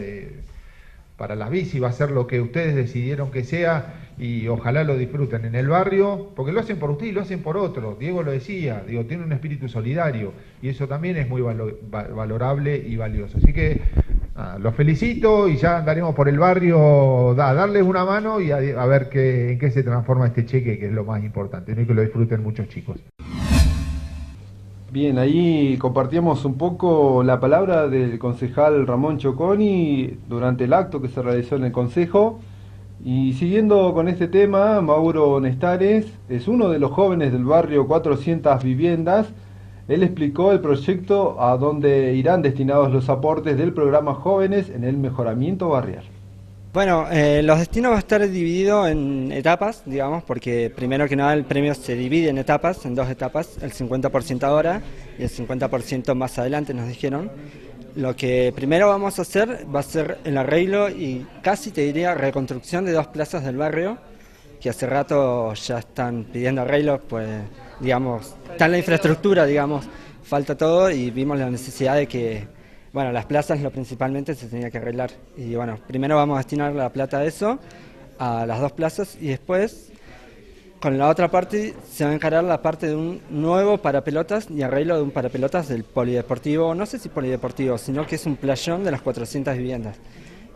para las bici, va a ser lo que ustedes decidieron que sea, y ojalá lo disfruten en el barrio, porque lo hacen por ustedes y lo hacen por otros. Diego lo decía, tiene un espíritu solidario, y eso también es muy valorable y valioso. Así que los felicito, y ya andaremos por el barrio a darles una mano y a ver en qué se transforma este cheque, que es lo más importante, ¿no? Y que lo disfruten muchos chicos. Bien, ahí compartíamos un poco la palabra del concejal Ramón Choconi durante el acto que se realizó en el Consejo. Y siguiendo con este tema, Mauro Nestares es uno de los jóvenes del barrio 400 Viviendas. Él explicó el proyecto a donde irán destinados los aportes del programa Jóvenes en el mejoramiento barrial. Bueno, los destinos va a estar dividido en etapas, digamos, porque primero que nada el premio se divide en etapas, en 2 etapas, el 50% ahora y el 50% más adelante, nos dijeron. Lo que primero vamos a hacer va a ser el arreglo y casi te diría reconstrucción de 2 plazas del barrio, que hace rato ya están pidiendo arreglos, pues digamos, está en la infraestructura, digamos, falta todo, y vimos la necesidad de que las plazas principalmente se tenía que arreglar. Y bueno, primero vamos a destinar la plata a eso, a las 2 plazas, y después, con la otra parte, se va a encarar la parte de un nuevo parapelotas y arreglo de un parapelotas del polideportivo, no sé si polideportivo, sino que es un playón de las 400 viviendas,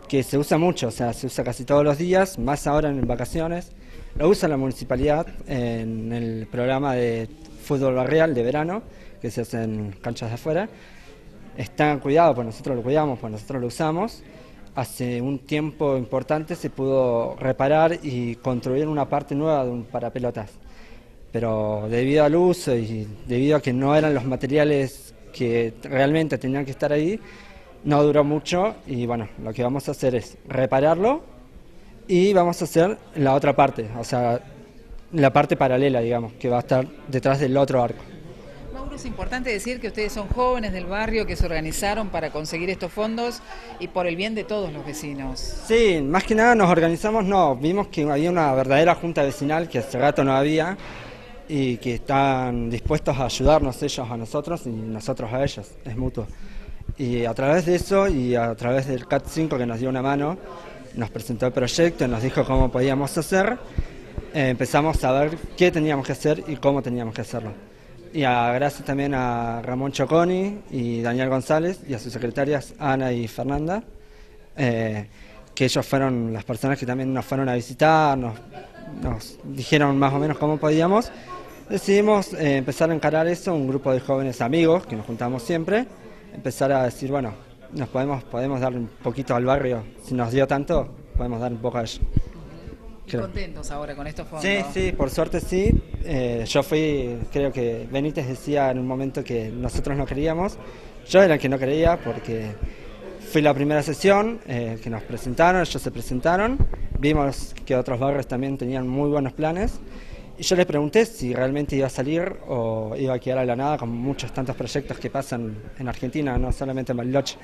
que se usa mucho, o sea, se usa casi todos los días, más ahora en vacaciones. Lo usa la municipalidad en el programa de fútbol barrial de verano, que se hace en canchas de afuera. Está cuidado, pues nosotros lo cuidamos, pues nosotros lo usamos. Hace un tiempo importante se pudo reparar y construir una parte nueva de un parapelotas, pero debido al uso y debido a que no eran los materiales que realmente tenían que estar ahí, no duró mucho, y bueno, lo que vamos a hacer es repararlo y vamos a hacer la otra parte, o sea, la parte paralela, digamos, que va a estar detrás del otro arco. Es importante decir que ustedes son jóvenes del barrio que se organizaron para conseguir estos fondos y por el bien de todos los vecinos. Sí, más que nada nos organizamos, vimos que había una verdadera junta vecinal que hace rato no había y que están dispuestos a ayudarnos ellos a nosotros y nosotros a ellos, es mutuo. Y a través de eso y a través del CAT 5 que nos dio una mano, nos presentó el proyecto, nos dijo cómo podíamos hacer, empezamos a ver qué teníamos que hacer y cómo teníamos que hacerlo. Y gracias también a Ramón Choconi y Daniel González y a sus secretarias Ana y Fernanda, que ellos fueron las personas que también nos fueron a visitar, nos dijeron más o menos cómo podíamos. Decidimos empezar a encarar eso, un grupo de jóvenes amigos que nos juntamos siempre, empezar a decir, bueno, nos podemos dar un poquito al barrio, si nos dio tanto, podemos dar un poco a ellos. ¿Y contentos ahora con estos fondos? Sí, por suerte sí. Yo creo que Benítez decía en un momento que nosotros no queríamos. Yo era el que no creía porque fui la primera sesión que nos presentaron, ellos se presentaron. Vimos que otros barrios también tenían muy buenos planes. Y yo les pregunté si realmente iba a salir o iba a quedar a la nada, como muchos tantos proyectos que pasan en Argentina, no solamente en Bariloche.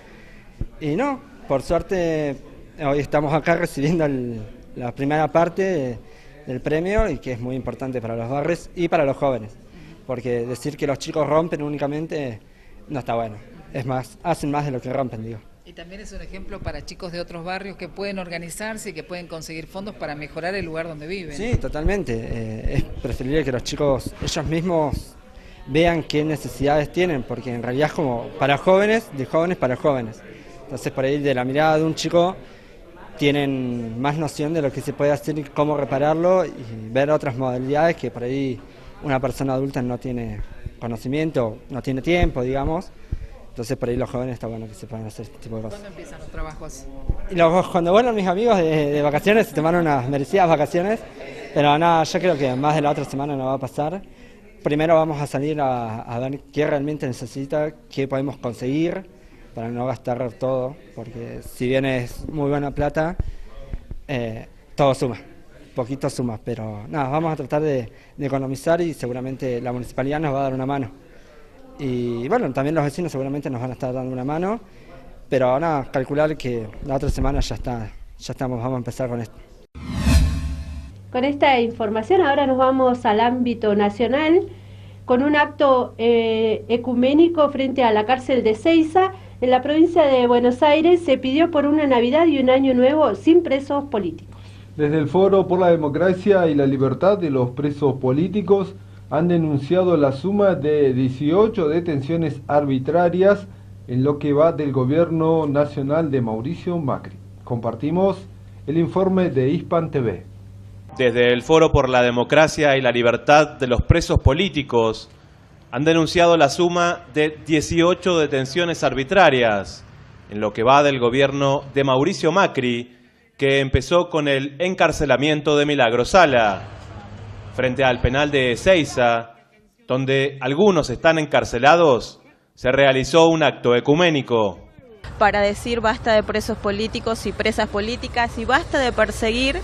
Y no, por suerte hoy estamos acá recibiendo la primera parte del premio, y que es muy importante para los barrios y para los jóvenes, porque decir que los chicos rompen únicamente no está bueno, es más, hacen más de lo que rompen, digo. Y también es un ejemplo para chicos de otros barrios que pueden organizarse y que pueden conseguir fondos para mejorar el lugar donde viven. Sí, totalmente, es preferible que los chicos ellos mismos vean qué necesidades tienen, porque en realidad es como para jóvenes, de jóvenes para jóvenes. Entonces por ahí de la mirada de un chico tienen más noción de lo que se puede hacer y cómo repararlo, y ver otras modalidades que por ahí una persona adulta no tiene conocimiento, no tiene tiempo, digamos. Entonces por ahí los jóvenes está bueno que se puedan hacer este tipo de cosas. ¿Cuándo empiezan los trabajos? Y cuando vuelvan mis amigos de vacaciones, se tomaron unas merecidas vacaciones, pero nada, yo creo que más de la otra semana no va a pasar. Primero vamos a salir a ver qué realmente necesita, qué podemos conseguir, para no gastar todo, porque si bien es muy buena plata, todo suma, poquito suma, pero nada, vamos a tratar de economizar y seguramente la municipalidad nos va a dar una mano. Y bueno, también los vecinos seguramente nos van a estar dando una mano, pero nada, calcular que la otra semana ya estamos, vamos a empezar con esto. Con esta información ahora nos vamos al ámbito nacional con un acto ecuménico frente a la cárcel de Seiza. En la provincia de Buenos Aires se pidió por una Navidad y un Año Nuevo sin presos políticos. Desde el Foro por la Democracia y la Libertad de los Presos Políticos han denunciado la suma de 18 detenciones arbitrarias en lo que va del gobierno nacional de Mauricio Macri. Compartimos el informe de Hispan TV. Desde el Foro por la Democracia y la Libertad de los Presos Políticos han denunciado la suma de 18 detenciones arbitrarias en lo que va del gobierno de Mauricio Macri, que empezó con el encarcelamiento de Milagro Sala. Frente al penal de Ezeiza, donde algunos están encarcelados, se realizó un acto ecuménico. Para decir basta de presos políticos y presas políticas y basta de perseguir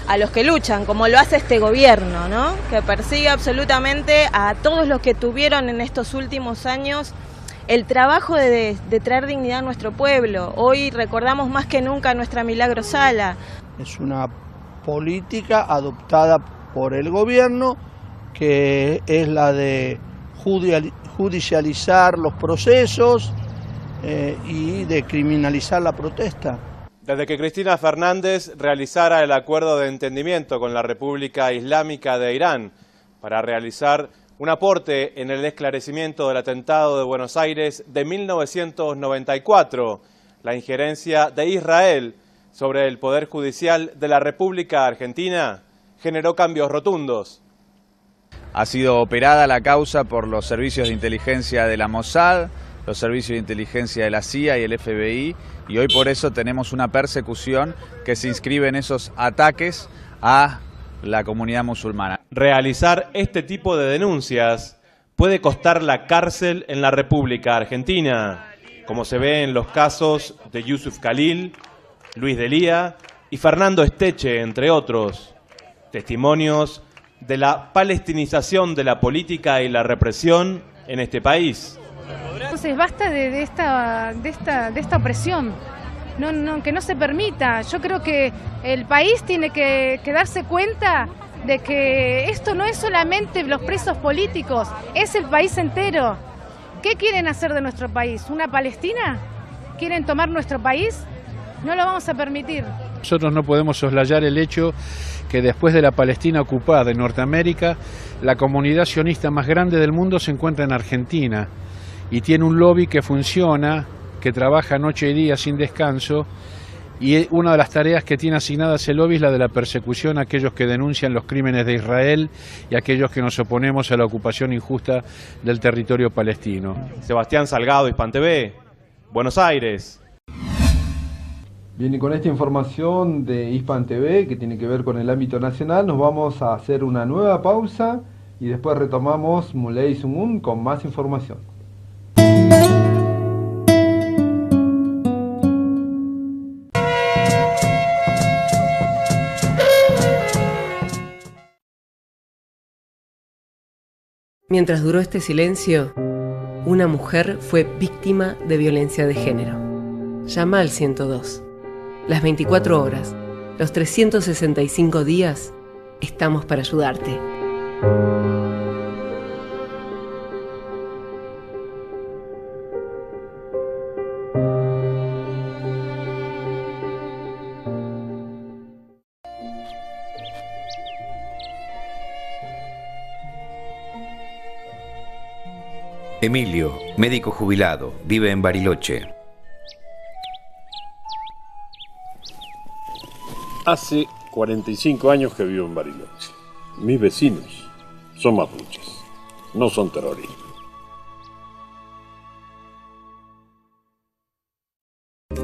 a los que luchan, como lo hace este gobierno, ¿no? Que persigue absolutamente a todos los que tuvieron en estos últimos años el trabajo de traer dignidad a nuestro pueblo. Hoy recordamos más que nunca a nuestra Milagro Sala. Es una política adoptada por el gobierno que es la de judicializar los procesos y de criminalizar la protesta. Desde que Cristina Fernández realizara el acuerdo de entendimiento con la República Islámica de Irán para realizar un aporte en el esclarecimiento del atentado de Buenos Aires de 1994, la injerencia de Israel sobre el Poder Judicial de la República Argentina generó cambios rotundos. Ha sido operada la causa por los servicios de inteligencia de la Mossad, los servicios de inteligencia de la CIA y el FBI, y hoy por eso tenemos una persecución que se inscribe en esos ataques a la comunidad musulmana. Realizar este tipo de denuncias puede costar la cárcel en la República Argentina, como se ve en los casos de Yusuf Khalil, Luis Delía y Fernando Esteche, entre otros. Testimonios de la palestinización de la política y la represión en este país. Entonces basta de esta opresión, que no se permita. Yo creo que el país tiene que darse cuenta de que esto no es solamente los presos políticos, es el país entero. ¿Qué quieren hacer de nuestro país? ¿Una Palestina? ¿Quieren tomar nuestro país? No lo vamos a permitir. Nosotros no podemos soslayar el hecho que después de la Palestina ocupada en Norteamérica, la comunidad sionista más grande del mundo se encuentra en Argentina y tiene un lobby que funciona, que trabaja noche y día sin descanso, y una de las tareas que tiene asignada ese lobby es la de la persecución a aquellos que denuncian los crímenes de Israel y a aquellos que nos oponemos a la ocupación injusta del territorio palestino. Sebastián Salgado, Hispan TV, Buenos Aires. Bien, y con esta información de Hispan TV, que tiene que ver con el ámbito nacional, nos vamos a hacer una nueva pausa y después retomamos Muley Sumun con más información. Mientras duró este silencio, una mujer fue víctima de violencia de género. Llama al 102. Las 24 horas, los 365 días, estamos para ayudarte. Emilio, médico jubilado, vive en Bariloche. Hace 45 años que vivo en Bariloche. Mis vecinos son mapuches, no son terroristas.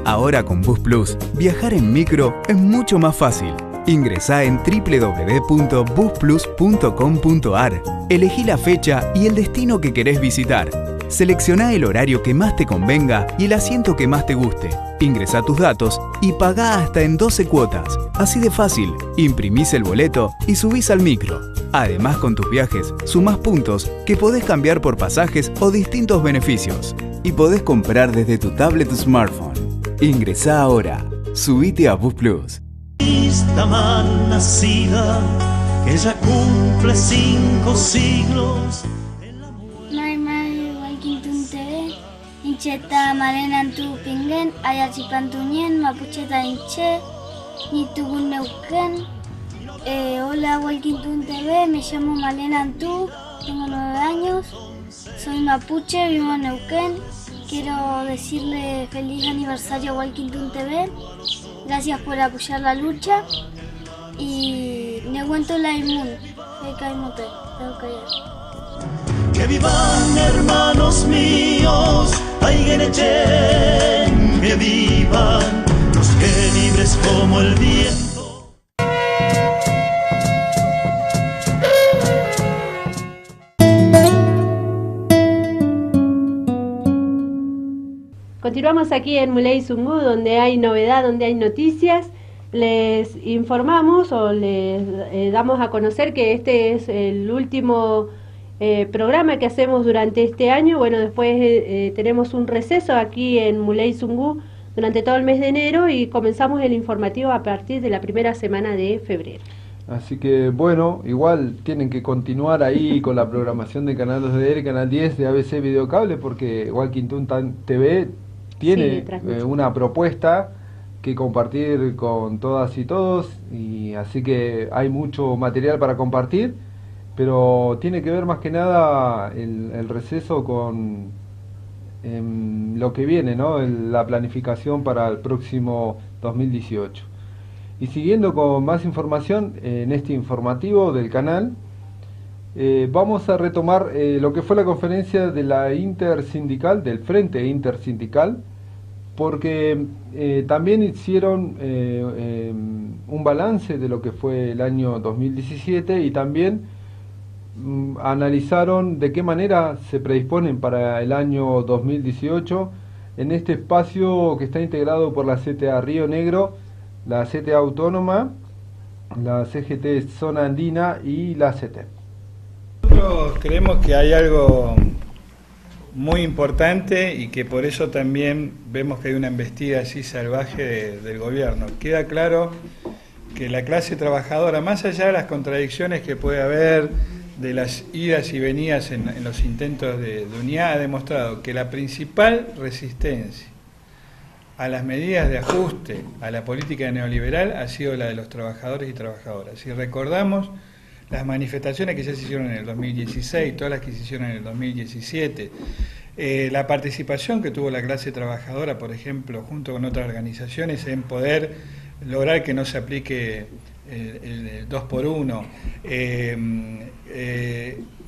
Ahora con Bus Plus, viajar en micro es mucho más fácil. Ingresá en www.busplus.com.ar, elegí la fecha y el destino que querés visitar. Selecciona el horario que más te convenga y el asiento que más te guste. Ingresá tus datos y pagá hasta en 12 cuotas. Así de fácil, imprimís el boleto y subís al micro. Además, con tus viajes, sumás puntos que podés cambiar por pasajes o distintos beneficios. Y podés comprar desde tu tablet o smartphone. Ingresá ahora. Subite a Bus Plus. Esta mal nacida, que ya cumple 5 siglos. Mai Walkintun TV, Incheta Malenan tu Pingen, Ayachipantunien, Mapucheta Inche, Nitugun Neuquén. Hola Walkintun TV, me llamo Malena Antú, tengo 9 años, soy mapuche, vivo en Neuquén. Quiero decirle feliz aniversario a Walkintun TV, gracias por apoyar la lucha y Nehuento la Inmun, que vivan hermanos míos, Aiguenechen, que vivan los que libres como el viento. Continuamos aquí en Muley Zungu, donde hay novedad, donde hay noticias. Les informamos o les damos a conocer que este es el último programa que hacemos durante este año. Bueno, después tenemos un receso aquí en Muley Zungu durante todo el mes de enero y comenzamos el informativo a partir de la primera semana de febrero. Así que bueno, igual tienen que continuar ahí con la programación de Canal 2DR y Canal 10 de ABC Videocable, porque Walkintun TV tiene una propuesta que compartir con todas y todos, y así que hay mucho material para compartir, pero tiene que ver más que nada el receso con lo que viene, ¿no? La planificación para el próximo 2018. Y siguiendo con más información en este informativo del canal, vamos a retomar lo que fue la conferencia de la intersindical, del Frente Intersindical, porque también hicieron un balance de lo que fue el año 2017 y también analizaron de qué manera se predisponen para el año 2018 en este espacio que está integrado por la CTA Río Negro, la CTA Autónoma, la CGT Zona Andina y la CETEP. Nosotros creemos que hay algo muy importante y que por eso también vemos que hay una embestida así salvaje del gobierno. Queda claro que la clase trabajadora, más allá de las contradicciones que puede haber, de las idas y venidas en los intentos de unidad, ha demostrado que la principal resistencia a las medidas de ajuste a la política neoliberal ha sido la de los trabajadores y trabajadoras. Si recordamos las manifestaciones que ya se hicieron en el 2016, todas las que se hicieron en el 2017, la participación que tuvo la clase trabajadora, por ejemplo, junto con otras organizaciones, en poder lograr que no se aplique el 2x1,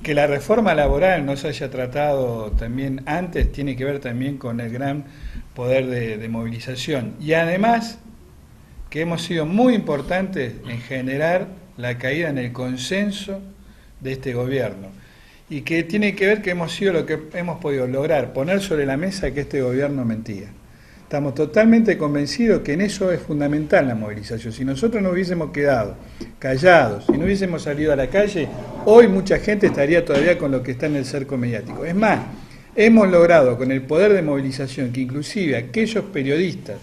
que la reforma laboral no se haya tratado también antes, tiene que ver también con el gran poder de movilización. Y además, que hemos sido muy importantes en generar la caída en el consenso de este gobierno. Y que tiene que ver que hemos sido lo que hemos podido lograr, poner sobre la mesa que este gobierno mentía. Estamos totalmente convencidos que en eso es fundamental la movilización. Si nosotros no hubiésemos quedado callados, si no hubiésemos salido a la calle, hoy mucha gente estaría todavía con lo que está en el cerco mediático. Es más, hemos logrado con el poder de movilización que inclusive aquellos periodistas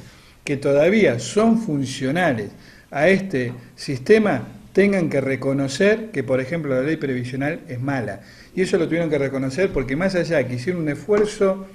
que todavía son funcionales a este sistema tengan que reconocer que, por ejemplo, la ley previsional es mala. Y eso lo tuvieron que reconocer porque más allá que hicieron un esfuerzo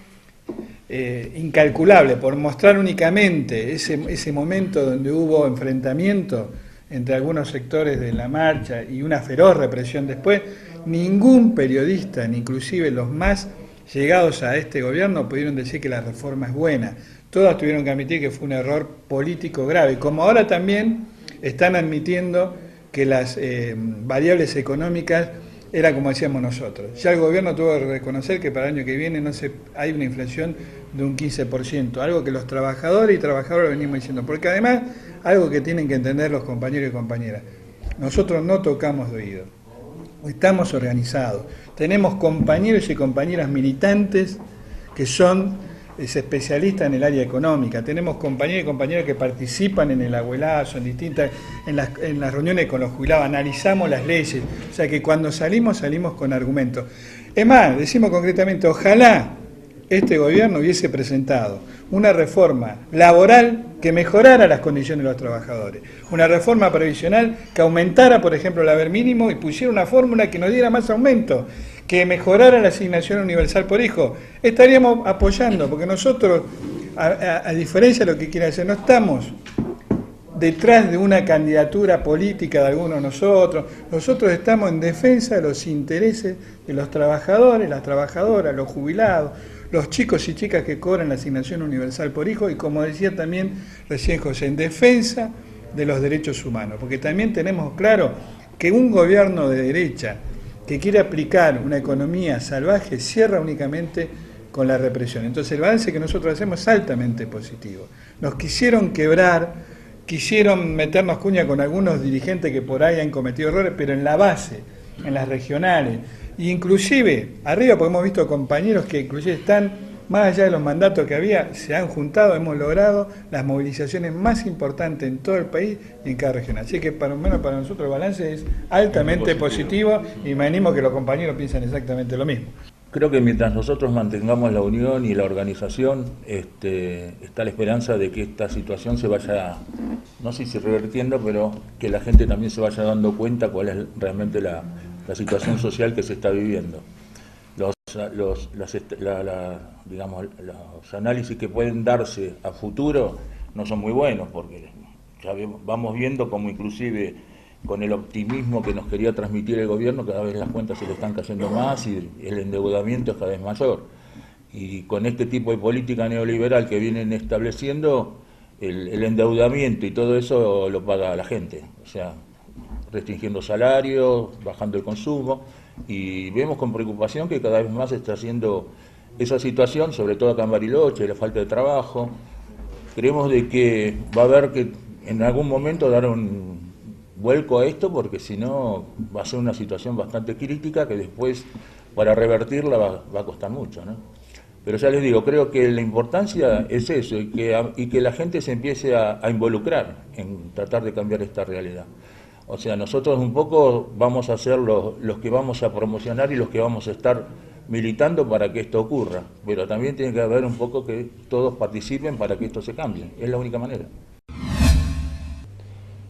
incalculable por mostrar únicamente ese momento donde hubo enfrentamiento entre algunos sectores de la marcha y una feroz represión después, ningún periodista, ni inclusive los más llegados a este gobierno, pudieron decir que la reforma es buena. Todas tuvieron que admitir que fue un error político grave, como ahora también están admitiendo que las variables económicas era como decíamos nosotros. Ya el gobierno tuvo que reconocer que para el año que viene hay una inflación de un 15%, algo que los trabajadores y trabajadoras venimos diciendo, porque además, algo que tienen que entender los compañeros y compañeras, nosotros no tocamos de oído. estamos organizados. Tenemos compañeros y compañeras militantes que son especialistas en el área económica. Tenemos compañeros y compañeras que participan en el abuelazo, en las reuniones con los jubilados, analizamos las leyes. O sea que cuando salimos con argumentos. Es más, decimos concretamente, ojalá este gobierno hubiese presentado una reforma laboral que mejorara las condiciones de los trabajadores, una reforma previsional que aumentara, por ejemplo, el haber mínimo y pusiera una fórmula que nos diera más aumento, que mejorara la asignación universal por hijo. Estaríamos apoyando, porque nosotros, a diferencia de lo que quieren hacer, no estamos detrás de una candidatura política de algunos de nosotros. Nosotros estamos en defensa de los intereses de los trabajadores, las trabajadoras, los jubilados, los chicos y chicas que cobran la asignación universal por hijo y, como decía también recién José, en defensa de los derechos humanos, porque también tenemos claro que un gobierno de derecha que quiere aplicar una economía salvaje cierra únicamente con la represión. Entonces el balance que nosotros hacemos es altamente positivo. Nos quisieron quebrar, quisieron meternos cuña con algunos dirigentes que por ahí han cometido errores, pero en la base, en las regionales, e inclusive arriba, porque hemos visto compañeros que inclusive están más allá de los mandatos que había, se han juntado, hemos logrado las movilizaciones más importantes en todo el país y en cada región. Así que para nosotros el balance es altamente positivo y me animo que los compañeros piensen exactamente lo mismo. Creo que mientras nosotros mantengamos la unión y la organización, está la esperanza de que esta situación se vaya, no sé si revertiendo, pero que la gente también se vaya dando cuenta cuál es realmente la situación social que se está viviendo. Los análisis que pueden darse a futuro no son muy buenos, porque ya vamos viendo como inclusive con el optimismo que nos quería transmitir el gobierno, cada vez las cuentas se le están cayendo más y el endeudamiento es cada vez mayor. Y con este tipo de política neoliberal que vienen estableciendo, el endeudamiento y todo eso lo paga la gente, o sea, restringiendo salarios, bajando el consumo, y vemos con preocupación que cada vez más se está haciendo esa situación, sobre todo acá en Bariloche, la falta de trabajo. Creemos de que va a haber que en algún momento dar un vuelco a esto, porque si no va a ser una situación bastante crítica que después para revertirla va a costar mucho, ¿no? Pero ya les digo, creo que la importancia es eso, y que la gente se empiece a involucrar en tratar de cambiar esta realidad. O sea, nosotros un poco vamos a ser los que vamos a promocionar y los que vamos a estar militando para que esto ocurra, pero también tiene que haber un poco que todos participen para que esto se cambie, es la única manera.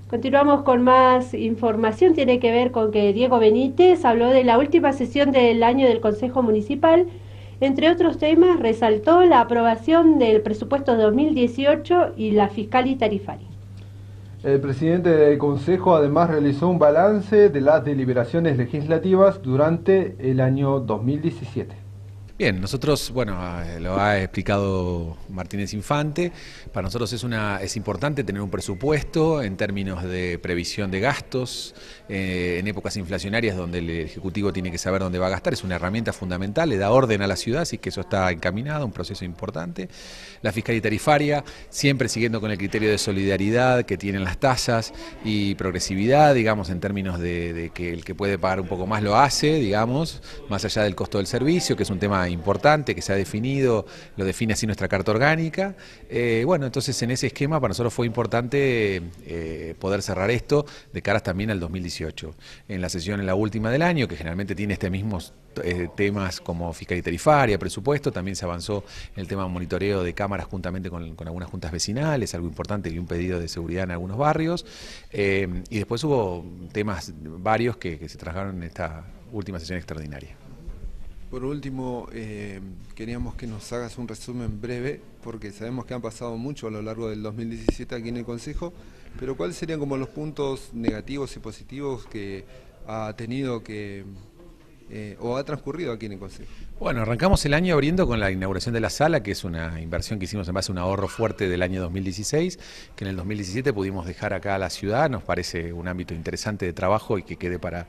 Continuamos con más información, tiene que ver con que Diego Benítez habló de la última sesión del año del Consejo Municipal. Entre otros temas, resaltó la aprobación del presupuesto 2018 y la fiscal y tarifaria. El presidente del Consejo además realizó un balance de las deliberaciones legislativas durante el año 2017. Bien, nosotros, bueno, lo ha explicado Martínez Infante, para nosotros es importante tener un presupuesto en términos de previsión de gastos, en épocas inflacionarias donde el Ejecutivo tiene que saber dónde va a gastar, es una herramienta fundamental, le da orden a la ciudad, así que eso está encaminado, un proceso importante. La fiscal y tarifaria, siempre siguiendo con el criterio de solidaridad que tienen las tasas y progresividad, digamos, en términos de que el que puede pagar un poco más lo hace, digamos, más allá del costo del servicio, que es un tema importante que se ha definido, lo define así nuestra carta orgánica. Bueno, entonces en ese esquema para nosotros fue importante poder cerrar esto de caras también al 2018. En la sesión, en la última del año, que generalmente tiene mismos temas como fiscal y tarifaria, presupuesto, también se avanzó en el tema de monitoreo de cámaras juntamente con algunas juntas vecinales, algo importante, y un pedido de seguridad en algunos barrios. Y después hubo temas varios que se trabajaron en esta última sesión extraordinaria. Por último, queríamos que nos hagas un resumen breve, porque sabemos que han pasado mucho a lo largo del 2017 aquí en el Consejo, pero ¿cuáles serían como los puntos negativos y positivos que ha tenido o ha transcurrido aquí en el Consejo? Bueno, arrancamos el año abriendo con la inauguración de la sala, que es una inversión que hicimos en base a un ahorro fuerte del año 2016, que en el 2017 pudimos dejar acá a la ciudad. Nos parece un ámbito interesante de trabajo y que quede para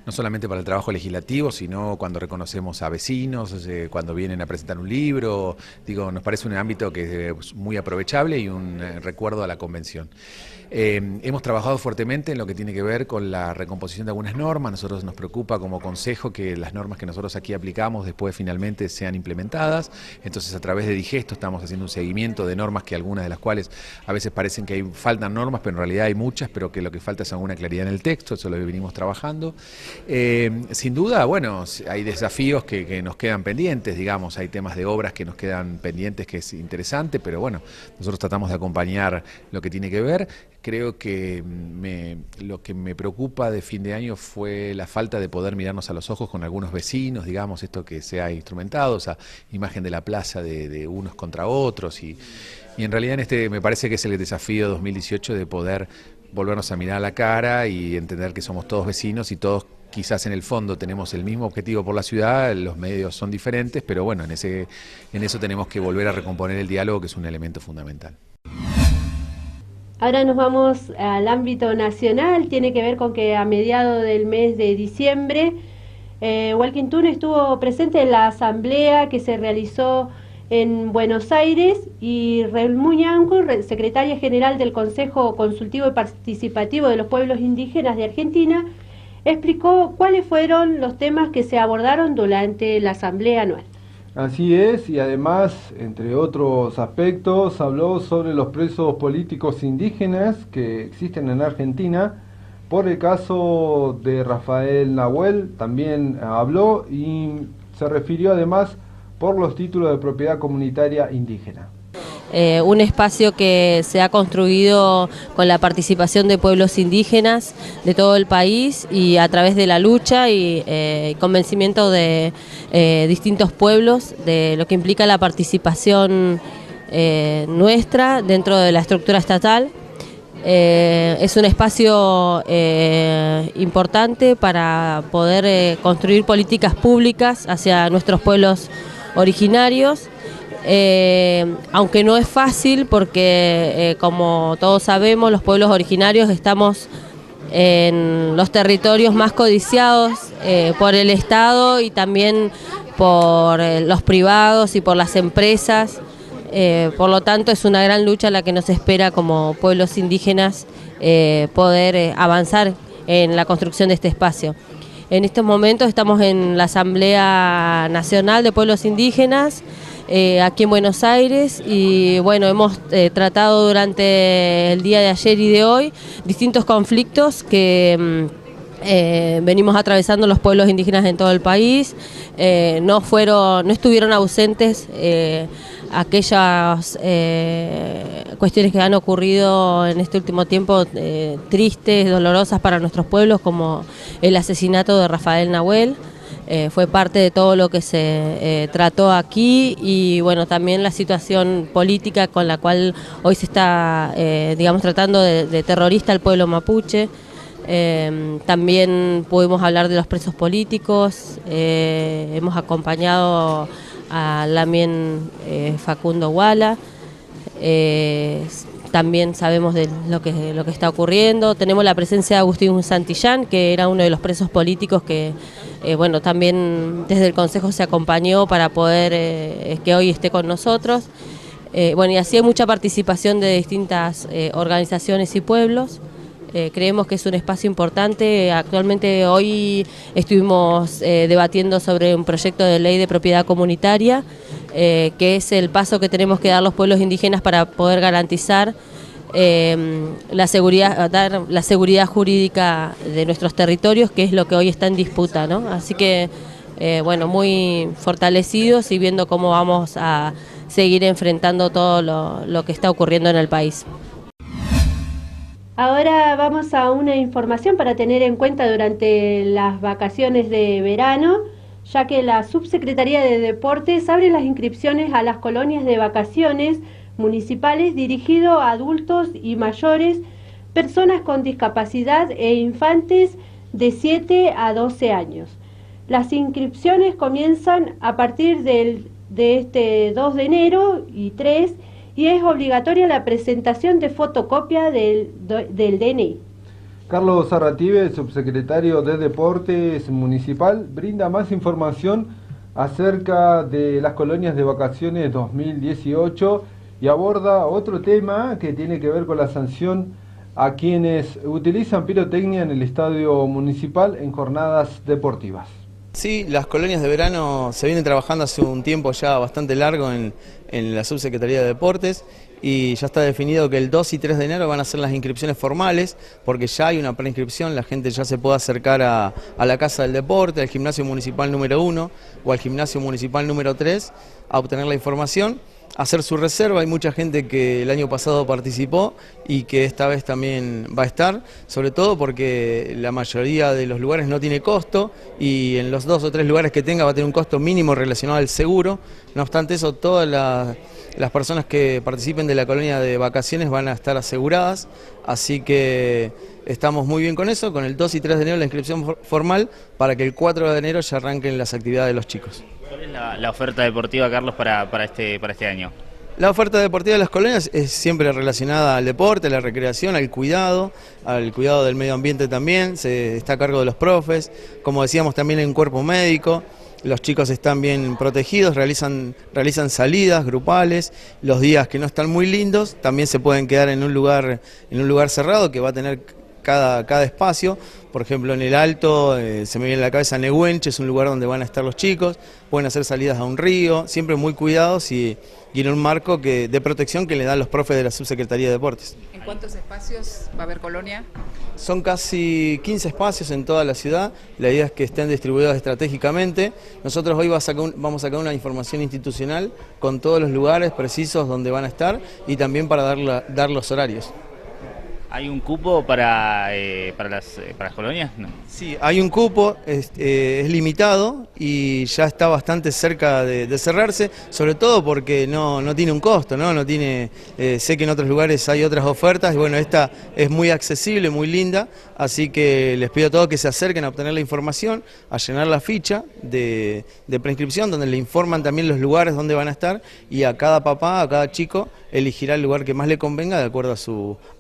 no solamente para el trabajo legislativo, sino cuando reconocemos a vecinos, cuando vienen a presentar un libro. Digo, nos parece un ámbito que es muy aprovechable y un recuerdo a la convención. Hemos trabajado fuertemente en lo que tiene que ver con la recomposición de algunas normas. Nosotros nos preocupa como consejo que las normas que nosotros aquí aplicamos después finalmente sean implementadas. Entonces, a través de Digesto estamos haciendo un seguimiento de normas, que algunas de las cuales a veces parecen que faltan normas, pero en realidad hay muchas, pero que lo que falta es alguna claridad en el texto. Eso lo venimos trabajando. Sin duda, bueno, hay desafíos que nos quedan pendientes, digamos, hay temas de obras que nos quedan pendientes, que es interesante, pero bueno, nosotros tratamos de acompañar lo que tiene que ver. Creo que lo que me preocupa de fin de año fue la falta de poder mirarnos a los ojos con algunos vecinos, digamos, esto que se ha instrumentado, esa imagen de la plaza de unos contra otros, y en realidad me parece que es el desafío 2018 de poder volvernos a mirar a la cara y entender que somos todos vecinos y todos quizás en el fondo tenemos el mismo objetivo por la ciudad, los medios son diferentes, pero bueno, en eso tenemos que volver a recomponer el diálogo, que es un elemento fundamental. Ahora nos vamos al ámbito nacional. Tiene que ver con que a mediados del mes de diciembre, Walking Tun estuvo presente en la asamblea que se realizó en Buenos Aires, y Raúl Muñanco, secretaria general del Consejo Consultivo y Participativo de los Pueblos Indígenas de Argentina, explicó cuáles fueron los temas que se abordaron durante la asamblea anual. Así es, y además, entre otros aspectos, habló sobre los presos políticos indígenas que existen en Argentina. Por el caso de Rafael Nahuel también habló, y se refirió además por los títulos de propiedad comunitaria indígena. Un espacio que se ha construido con la participación de pueblos indígenas de todo el país, y a través de la lucha y convencimiento de distintos pueblos de lo que implica la participación nuestra dentro de la estructura estatal. Es un espacio importante para poder construir políticas públicas hacia nuestros pueblos originarios. Aunque no es fácil, porque como todos sabemos, los pueblos originarios estamos en los territorios más codiciados por el Estado y también por los privados y por las empresas. Por lo tanto, es una gran lucha la que nos espera como pueblos indígenas, poder avanzar en la construcción de este espacio. En estos momentos estamos en la Asamblea Nacional de Pueblos Indígenas, aquí en Buenos Aires, y bueno, hemos tratado durante el día de ayer y de hoy distintos conflictos que venimos atravesando los pueblos indígenas en todo el país. No estuvieron ausentes aquellas cuestiones que han ocurrido en este último tiempo, tristes, dolorosas para nuestros pueblos, como el asesinato de Rafael Nahuel. Fue parte de todo lo que se trató aquí, y bueno, también la situación política con la cual hoy se está, tratando de terrorista al pueblo mapuche. También pudimos hablar de los presos políticos. Hemos acompañado a Lamien Facundo Guala. También sabemos de lo que está ocurriendo. Tenemos la presencia de Agustín Santillán, que era uno de los presos políticos que también desde el Consejo se acompañó para poder que hoy esté con nosotros. Y así hay mucha participación de distintas organizaciones y pueblos. Creemos que es un espacio importante. Actualmente hoy estuvimos debatiendo sobre un proyecto de ley de propiedad comunitaria, que es el paso que tenemos que dar los pueblos indígenas para poder garantizar la seguridad jurídica de nuestros territorios, que es lo que hoy está en disputa, ¿no? Así que, muy fortalecidos y viendo cómo vamos a seguir enfrentando todo lo que está ocurriendo en el país. Ahora vamos a una información para tener en cuenta durante las vacaciones de verano, ya que la Subsecretaría de Deportes abre las inscripciones a las colonias de vacaciones municipales dirigido a adultos y mayores, personas con discapacidad e infantes de 7 a 12 años. Las inscripciones comienzan a partir de este 2 de enero y 3, y es obligatoria la presentación de fotocopia del DNI. Carlos Arratibe, subsecretario de Deportes Municipal, brinda más información acerca de las colonias de vacaciones 2018 y aborda otro tema que tiene que ver con la sanción a quienes utilizan pirotecnia en el estadio municipal en jornadas deportivas. Sí, las colonias de verano se vienen trabajando hace un tiempo ya bastante largo en la Subsecretaría de Deportes, y ya está definido que el 2 y 3 de enero van a ser las inscripciones formales, porque ya hay una preinscripción, la gente ya se puede acercar a la Casa del Deporte, al gimnasio municipal número 1 o al gimnasio municipal número 3 a obtener la información, hacer su reserva. Hay mucha gente que el año pasado participó y que esta vez también va a estar, sobre todo porque la mayoría de los lugares no tiene costo, y en los 2 o 3 lugares que tenga va a tener un costo mínimo relacionado al seguro. No obstante eso, todas las personas que participen de la colonia de vacaciones van a estar aseguradas, así que estamos muy bien con eso, con el 2 y 3 de enero la inscripción formal, para que el 4 de enero ya arranquen las actividades de los chicos. ¿Cuál es la oferta deportiva, Carlos, para este año? La oferta deportiva de las colonias es siempre relacionada al deporte, a la recreación, al cuidado del medio ambiente también, se está a cargo de los profes, como decíamos también en cuerpo médico. Los chicos están bien protegidos, realizan salidas grupales. Los días que no están muy lindos también se pueden quedar en un lugar cerrado que va a tener cada espacio. Por ejemplo, en el Alto, se me viene a la cabeza Nehuenche, es un lugar donde van a estar los chicos, pueden hacer salidas a un río, siempre muy cuidados y en un marco de protección que le dan los profes de la Subsecretaría de Deportes. ¿En cuántos espacios va a haber colonia? Son casi 15 espacios en toda la ciudad, la idea es que estén distribuidos estratégicamente. Nosotros hoy vamos a sacar una información institucional con todos los lugares precisos donde van a estar y también para dar los horarios. ¿Hay un cupo para las colonias? No. Sí, hay un cupo, es limitado y ya está bastante cerca de cerrarse, sobre todo porque no tiene un costo, no tiene, sé que en otros lugares hay otras ofertas y bueno, esta es muy accesible, muy linda, así que les pido a todos que se acerquen a obtener la información, a llenar la ficha de preinscripción donde le informan también los lugares donde van a estar, y a cada papá, a cada chico elegirá el lugar que más le convenga de acuerdo a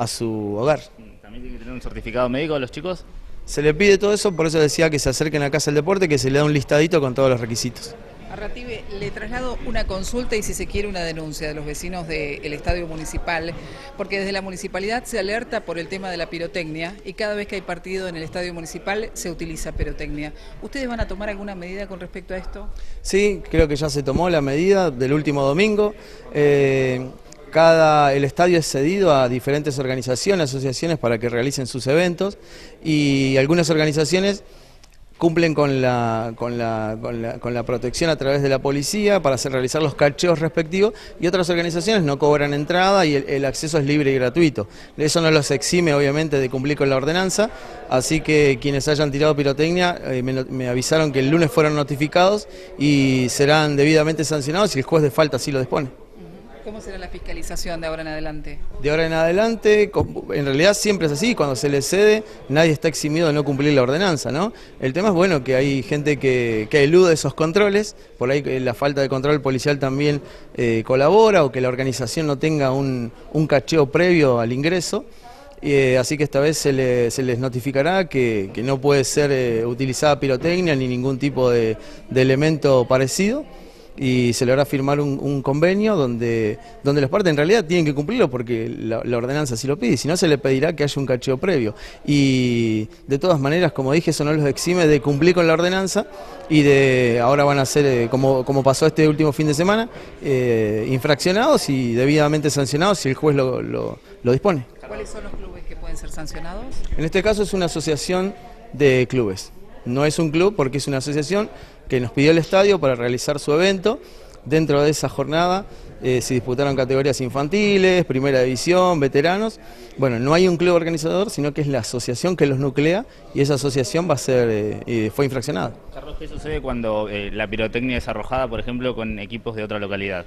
su hogar. ¿También tiene que tener un certificado médico a los chicos? Se le pide todo eso, por eso decía que se acerquen a Casa del Deporte, que se le da un listadito con todos los requisitos. Arratibe, le traslado una consulta y si se quiere una denuncia de los vecinos del estadio municipal, porque desde la municipalidad se alerta por el tema de la pirotecnia y cada vez que hay partido en el estadio municipal se utiliza pirotecnia. ¿Ustedes van a tomar alguna medida con respecto a esto? Sí, creo que ya se tomó la medida del último domingo. El estadio es cedido a diferentes organizaciones, asociaciones para que realicen sus eventos, y algunas organizaciones cumplen con la protección a través de la policía para realizar los cacheos respectivos, y otras organizaciones no cobran entrada y el acceso es libre y gratuito. Eso no los exime obviamente de cumplir con la ordenanza, así que quienes hayan tirado pirotecnia me avisaron que el lunes fueron notificados y serán debidamente sancionados si el juez de falta así lo dispone. ¿Cómo será la fiscalización de ahora en adelante? De ahora en adelante, en realidad siempre es así, cuando se le cede nadie está eximido de no cumplir la ordenanza, ¿no? El tema es bueno que hay gente que elude esos controles, por ahí la falta de control policial también colabora, o que la organización no tenga un cacheo previo al ingreso, así que esta vez se les notificará que no puede ser utilizada pirotecnia ni ningún tipo de elemento parecido, y se le hará firmar un convenio donde las partes en realidad tienen que cumplirlo porque la ordenanza así lo pide, si no se le pedirá que haya un cacheo previo. Y de todas maneras, como dije, eso no los exime de cumplir con la ordenanza, y ahora van a ser, como pasó este último fin de semana, infraccionados y debidamente sancionados si el juez lo dispone. ¿Cuáles son los clubes que pueden ser sancionados? En este caso es una asociación de clubes, no es un club porque es una asociación que nos pidió el estadio para realizar su evento. Dentro de esa jornada se disputaron categorías infantiles, primera división, veteranos. Bueno, no hay un club organizador, sino que es la asociación que los nuclea, y esa asociación fue infraccionada. Carlos, ¿qué sucede cuando la pirotecnia es arrojada, por ejemplo, con equipos de otra localidad?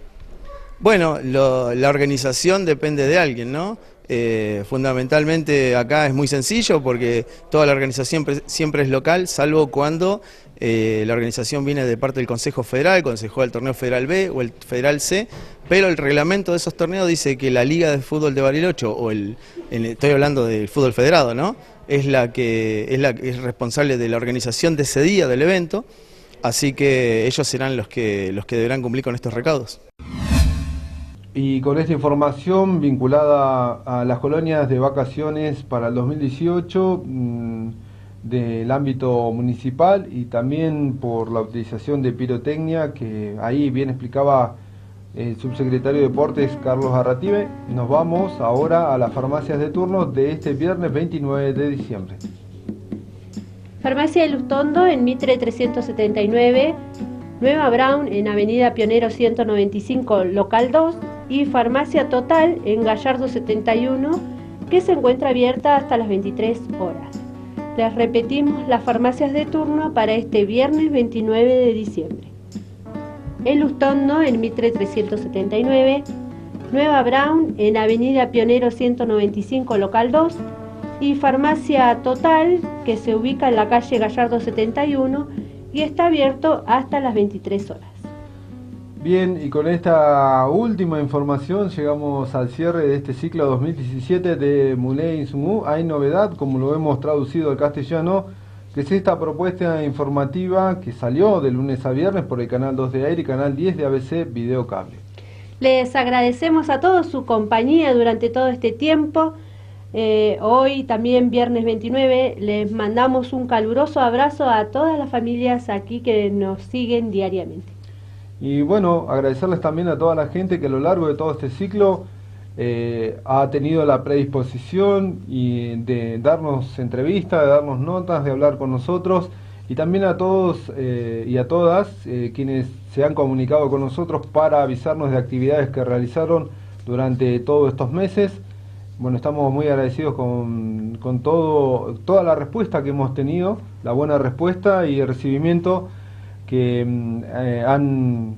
Bueno, la organización depende de alguien, ¿no? Fundamentalmente acá es muy sencillo porque toda la organización siempre es local, salvo cuando la organización viene de parte del Consejo Federal, cuando se juega el torneo Federal B o el Federal C, pero el reglamento de esos torneos dice que la Liga de Fútbol de Bariloche, o estoy hablando del fútbol federado, ¿no? Es la que es responsable de la organización de ese día del evento, así que ellos serán los que deberán cumplir con estos recaudos. Y con esta información vinculada a las colonias de vacaciones para el 2018 del ámbito municipal y también por la utilización de pirotecnia, que ahí bien explicaba el subsecretario de Deportes Carlos Arrative, nos vamos ahora a las farmacias de turno de este viernes 29 de diciembre. Farmacia Elustondo en Mitre 379, Nueva Brown en Avenida Pionero 195, local 2, y Farmacia Total en Gallardo 71, que se encuentra abierta hasta las 23 horas. Les repetimos las farmacias de turno para este viernes 29 de diciembre. Elustondo en Mitre 379, Nueva Brown en Avenida Pionero 195, local 2, y Farmacia Total, que se ubica en la calle Gallardo 71 y está abierto hasta las 23 horas. Bien, y con esta última información llegamos al cierre de este ciclo 2017 de Muley Insumú. Hay novedad, como lo hemos traducido al castellano, que es esta propuesta informativa que salió de lunes a viernes por el canal 2 de Aire y canal 10 de ABC Video Cable. Les agradecemos a todos su compañía durante todo este tiempo. Hoy también viernes 29 les mandamos un caluroso abrazo a todas las familias aquí que nos siguen diariamente. Y bueno, agradecerles también a toda la gente que a lo largo de todo este ciclo ha tenido la predisposición y de darnos entrevistas, de darnos notas, de hablar con nosotros, y también a todos y a todas quienes se han comunicado con nosotros para avisarnos de actividades que realizaron durante todos estos meses. Bueno, estamos muy agradecidos con toda la respuesta que hemos tenido, la buena respuesta y el recibimiento que han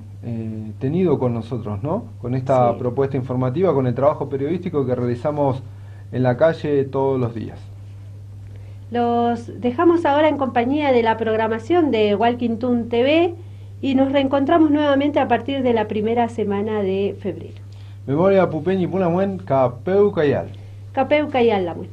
tenido con nosotros, ¿no? Con esta propuesta informativa, con el trabajo periodístico que realizamos en la calle todos los días. Los dejamos ahora en compañía de la programación de Walking Toon TV y nos reencontramos nuevamente a partir de la primera semana de febrero. Memoria Pupeñi Punamuen, Capeu Cayal. Capeu Cayal Lamuen.